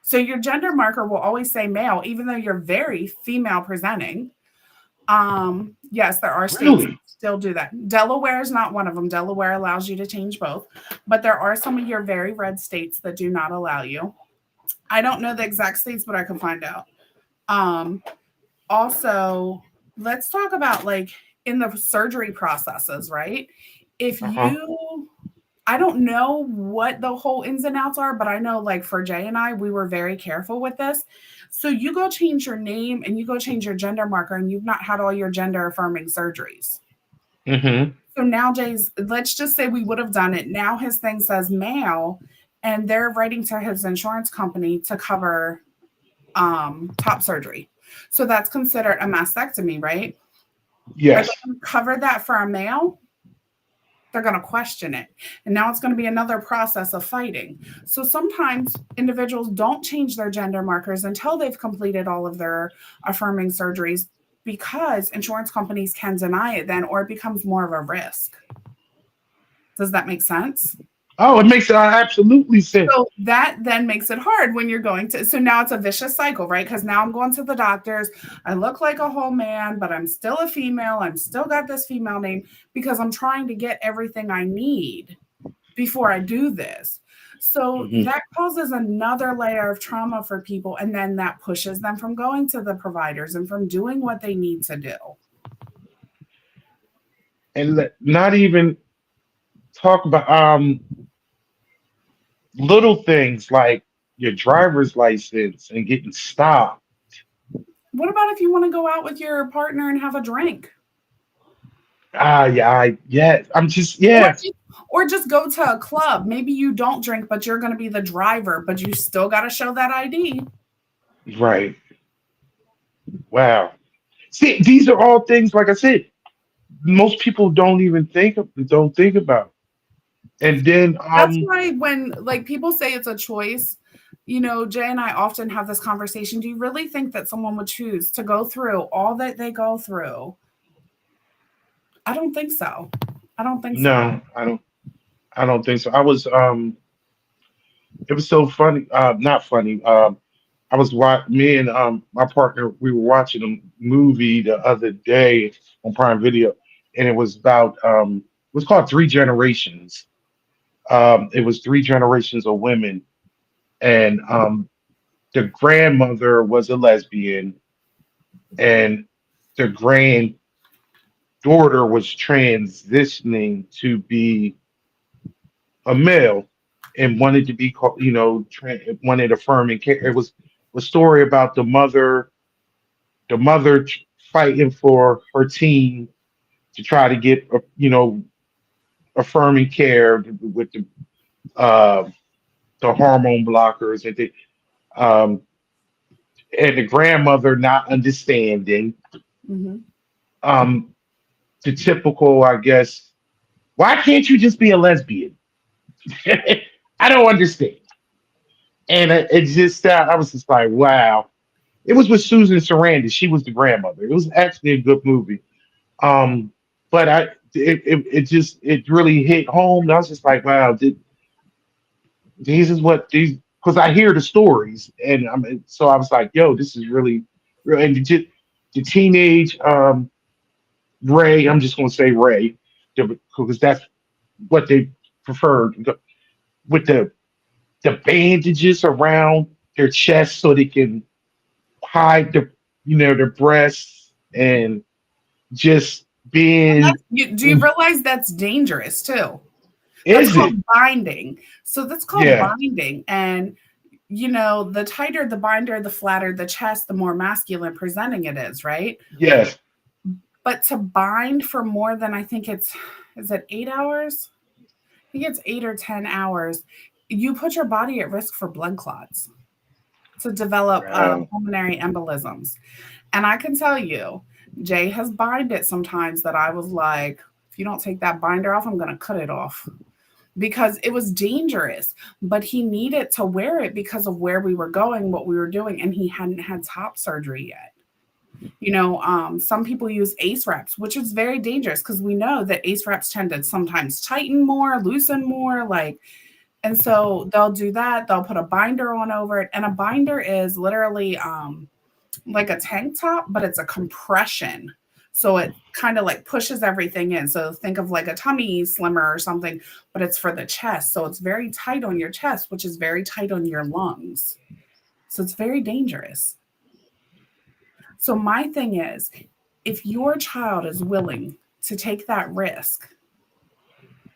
So your gender marker will always say male, even though you're very female presenting. Yes, there are states that Really? still do that. Delaware is not one of them. Delaware allows you to change both, but there are some of your very red states that do not allow you. I don't know the exact states, but I can find out. Um, Also, let's talk about like in the surgery processes, right? If Uh-huh. you I don't know what the whole ins and outs are, but I know like for Jay and I, we were very careful with this. So you go change your name and you go change your gender marker and you've not had all your gender affirming surgeries. Mm-hmm. So now Jay's, let's just say we would have done it. Now his thing says male and they're writing to his insurance company to cover top surgery. So that's considered a mastectomy, right? Are they Yes. going to cover that for a male? They're going to question it. And now it's going to be another process of fighting. So sometimes individuals don't change their gender markers until they've completed all of their affirming surgeries because insurance companies can deny it then, or it becomes more of a risk. Does that make sense? Oh, it makes absolutely sense. So that then makes it hard when you're going to. So now it's a vicious cycle, right? Because now I'm going to the doctors. I look like a whole man, but I'm still a female. I'm still got this female name because I'm trying to get everything I need before I do this. So Hmm. that causes another layer of trauma for people. And then that pushes them from going to the providers and from doing what they need to do. And not even talk about little things like your driver's license and getting stopped. What about if you want to go out with your partner and have a drink? Yeah, yeah. I'm just Or yeah. just, or just go to a club. Maybe you don't drink, but you're going to be the driver, but you still got to show that ID. Right. Wow. See, these are all things like I said, most people don't think about. And then That's why when like people say it's a choice, Jay and I often have this conversation. Do you really think that someone would choose to go through all that they go through? I don't think so. I don't think so. no, I don't think so. I was it was so funny, not funny. I was me and my partner, we were watching a movie the other day on Prime Video, and it was about it was called Three Generations. It was three generations of women, and the grandmother was a lesbian, and the granddaughter was transitioning to be a male and wanted to be called, wanted affirming care. It was a story about the mother fighting for her teen to try to get, affirming care with uh, the hormone blockers um, and the grandmother not understanding Hmm. um, the typical, I guess, why can't you just be a lesbian? I don't understand. And it just, I was just like, wow. It was with Susan Sarandon. She was the grandmother. It was actually a good movie. Um, but it really hit home. And I was just like, wow, these is what these because I hear the stories, and so I was like, yo, this is really real. And the teenage Ray, I'm just gonna say Ray, because that's what they preferred with the bandages around their chest so they can hide their breasts and just And being do you realize that's dangerous too? That's is it? called binding. So that's called Yeah. binding. And the tighter the binder, the flatter the chest, the more masculine presenting it is, right? Yes. But to bind for more than I think is it 8 hours? I think it's 8 or 10 hours. You put your body at risk for blood clots to develop Wow. pulmonary embolisms. And I can tell you, Jay has binded sometimes that I was like, if you don't take that binder off, I'm going to cut it off because it was dangerous. But he needed to wear it because of where we were going, what we were doing, and he hadn't had top surgery yet. Some people use ACE reps, which is very dangerous because we know that ACE reps tend to sometimes tighten more, loosen more, like, and so they'll do that. They'll put a binder on over it, and a binder is literally like a tank top, but it's a compression. So it kind of like pushes everything in. So think of like a tummy slimmer or something, but it's for the chest. So it's very tight on your chest, which is very tight on your lungs. So it's very dangerous. So my thing is, if your child is willing to take that risk,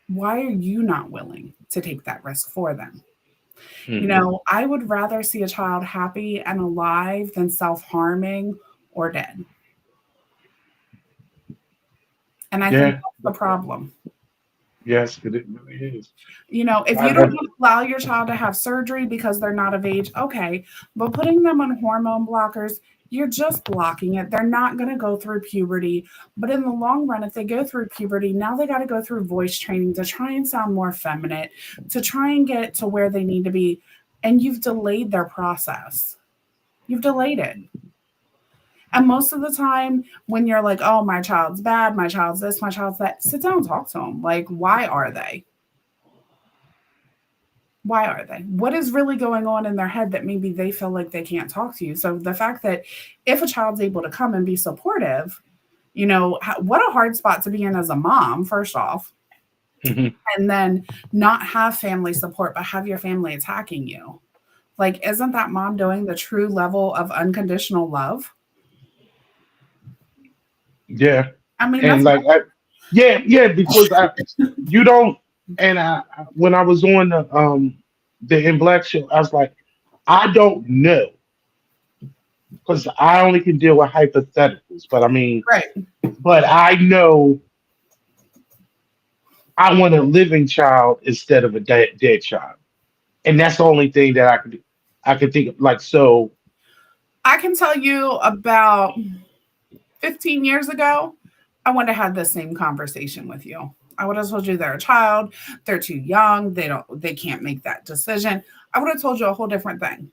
why are you not willing to take that risk for them? Mhm. I would rather see a child happy and alive than self harming or dead. And I think Yeah. that's the problem. Yes, it really is. If I you don't know. allow your child to have surgery because they're not of age, okay, but putting them on hormone blockers, you're just blocking it. They're not going to go through puberty. But in the long run, if they go through puberty, now they got to go through voice training to try and sound more feminine, to try and get to where they need to be. And you've delayed their process. You've delayed it. And most of the time, when you're like, oh, my child's bad, my child's this, my child's that, sit down and talk to them. Like, why are they? Why are they? What is really going on in their head that maybe they feel like they can't talk to you? So the fact that if a child's able to come and be supportive, what a hard spot to be in as a mom, first off, Mhm. and then not have family support, but have your family attacking you. Like, isn't that mom doing the true level of unconditional love? Yeah. I mean, And that's like, yeah, because you don't, and when I was on the In Black show, I was like, I don't know, because I only can deal with hypotheticals. But I mean, right. but I know I want a living child instead of a dead child, and that's the only thing that I could think of. Like, so, I can tell you about 15 years ago, I would have had the same conversation with you. I would have told you they're a child, they're too young, they can't make that decision. I would have told you a whole different thing.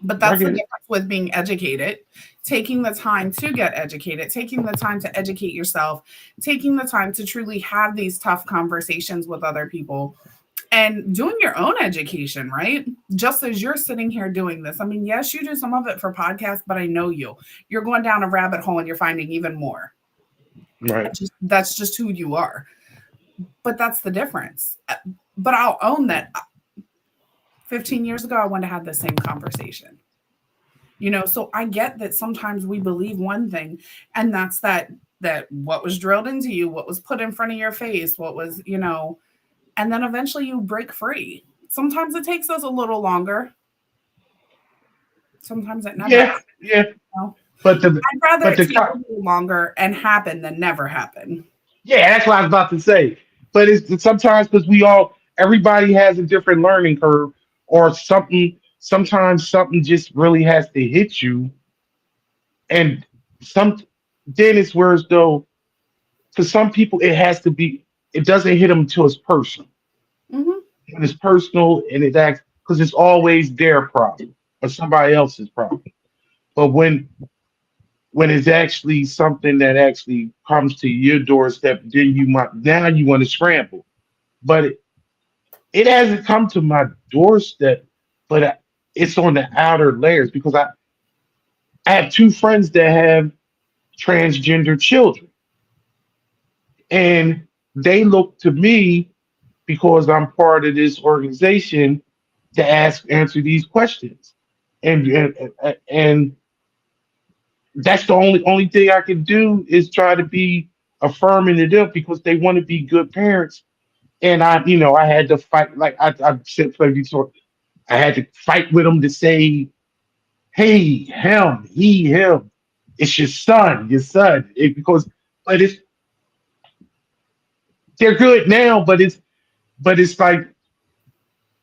But I that's the get it. difference with being educated, taking the time to get educated, taking the time to educate yourself, taking the time to truly have these tough conversations with other people and doing your own education, right? Just as you're sitting here doing this. I mean, yes, you do some of it for podcasts, but I know you. You're going down a rabbit hole and you're finding even more. Right. That's just who you are. But that's the difference. But I'll own that 15 years ago, I wouldn't have had the same conversation. So I get that sometimes we believe one thing, and that's that what was drilled into you, what was put in front of your face, what was, and then eventually you break free. Sometimes it takes us a little longer. Sometimes it never Yeah, does. yeah. You know? But the I'd rather but it the take a little longer and happen than never happen. Yeah, that's what I was about to say. But it's sometimes because everybody has a different learning curve or something. Sometimes something just really has to hit you, and some then it's where as though for some people it has to be. It doesn't hit them until it's personal. Hmm. When it's personal and it acts because it's always their problem or somebody else's problem. But when it's actually something that actually comes to your doorstep, then you want to scramble. But it hasn't come to my doorstep, but it's on the outer layers because I have two friends that have transgender children, and they look to me because I'm part of this organization to answer these questions, and that's the only thing I can do is try to be affirming to them because they want to be good parents. And I had to fight like I said before. I had to fight with them to say, "Hey, him, he, him. It's your son." But they're good now, but it's like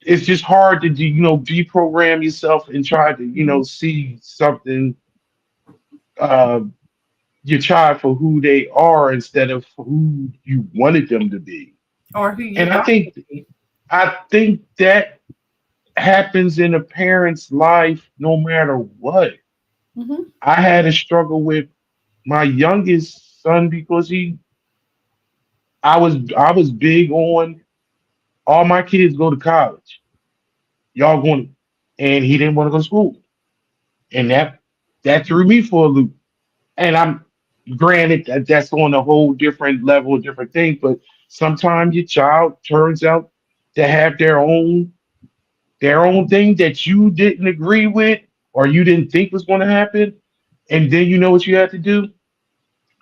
it's just hard to deprogram yourself and try to see something uh, your child for who they are instead of who you wanted them to be. Or who you And I want to think be. I think that happens in a parent's life no matter what. Hmm. I had a struggle with my youngest son because I was big on all my kids go to college. Y'all going, and he didn't want to go to school, and that threw me for a loop. And I'm granted that that's on a whole different level, different thing. But sometimes your child turns out to have their own thing that you didn't agree with or you didn't think was going to happen, and then you know what you have to do.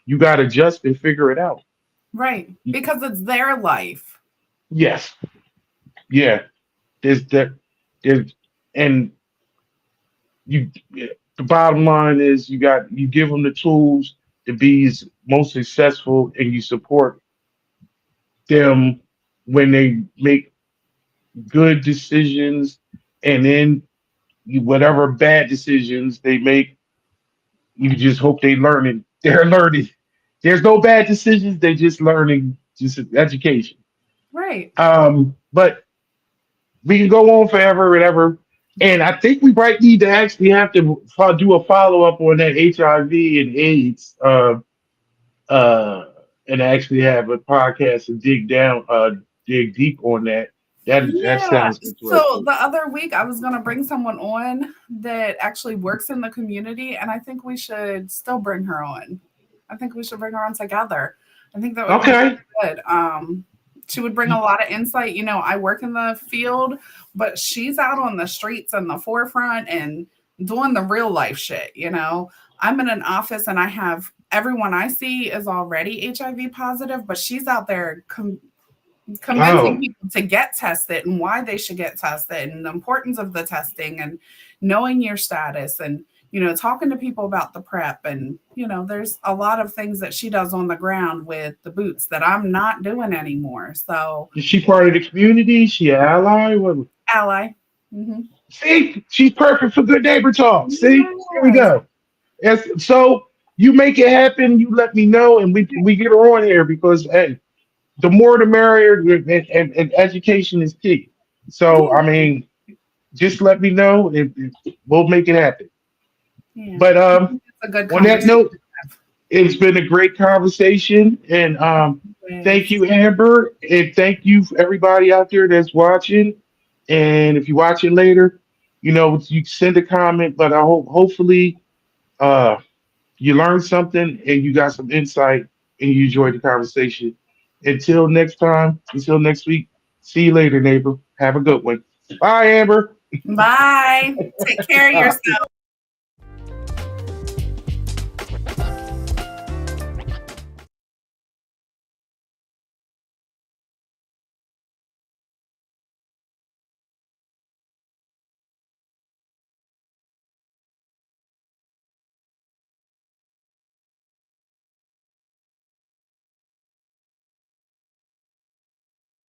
You got to adjust and figure it out. Right. Because it's their life. Yes, yeah. There's that. There's and you. The bottom line is you give them the tools to be most successful, and you support them when they make good decisions, and then whatever bad decisions they make, you just hope they learning. They're learning. There's no bad decisions. They just learning, just education. Right. But we can go on forever, whatever. And I think we might need to actually have to do a follow up on that HIV and AIDS, uh, and actually have a podcast and dig deep on that. That Yeah. sounds So interesting. the other week, I was going to bring someone on that actually works in the community, and I think we should still bring her on. I think we should bring her on together. I think that would be Okay. really good. She would bring a lot of insight. I work in the field, but she's out on the streets in the forefront and doing the real life shit. I'm in an office and I have everyone I see is already HIV positive, but she's out there convincing Oh, people to get tested and why they should get tested and the importance of the testing and knowing your status and talking to people about the prep and there's a lot of things that she does on the ground with the boots that I'm not doing anymore. So is she part of the community? She an ally? What? ally. Hmm. See, she's perfect for good neighbor talk. See, here we Yes. go. Yes. So you make it happen. You let me know, and we get her on here because hey, the more the merrier, and education is key. So I Yeah. mean, just let me know, and we'll make it happen. Yeah. But It's a good on that conversation. note, it's been a great conversation, and thank Yes. you, Amber, and thank you for everybody out there that's watching. And if you're watching later, you send a comment. But I hopefully uh, you learned something and you got some insight and you enjoyed the conversation. Until next time, until next week. See you later, neighbor. Have a good one. Bye, Amber. Bye. Take care of yourself.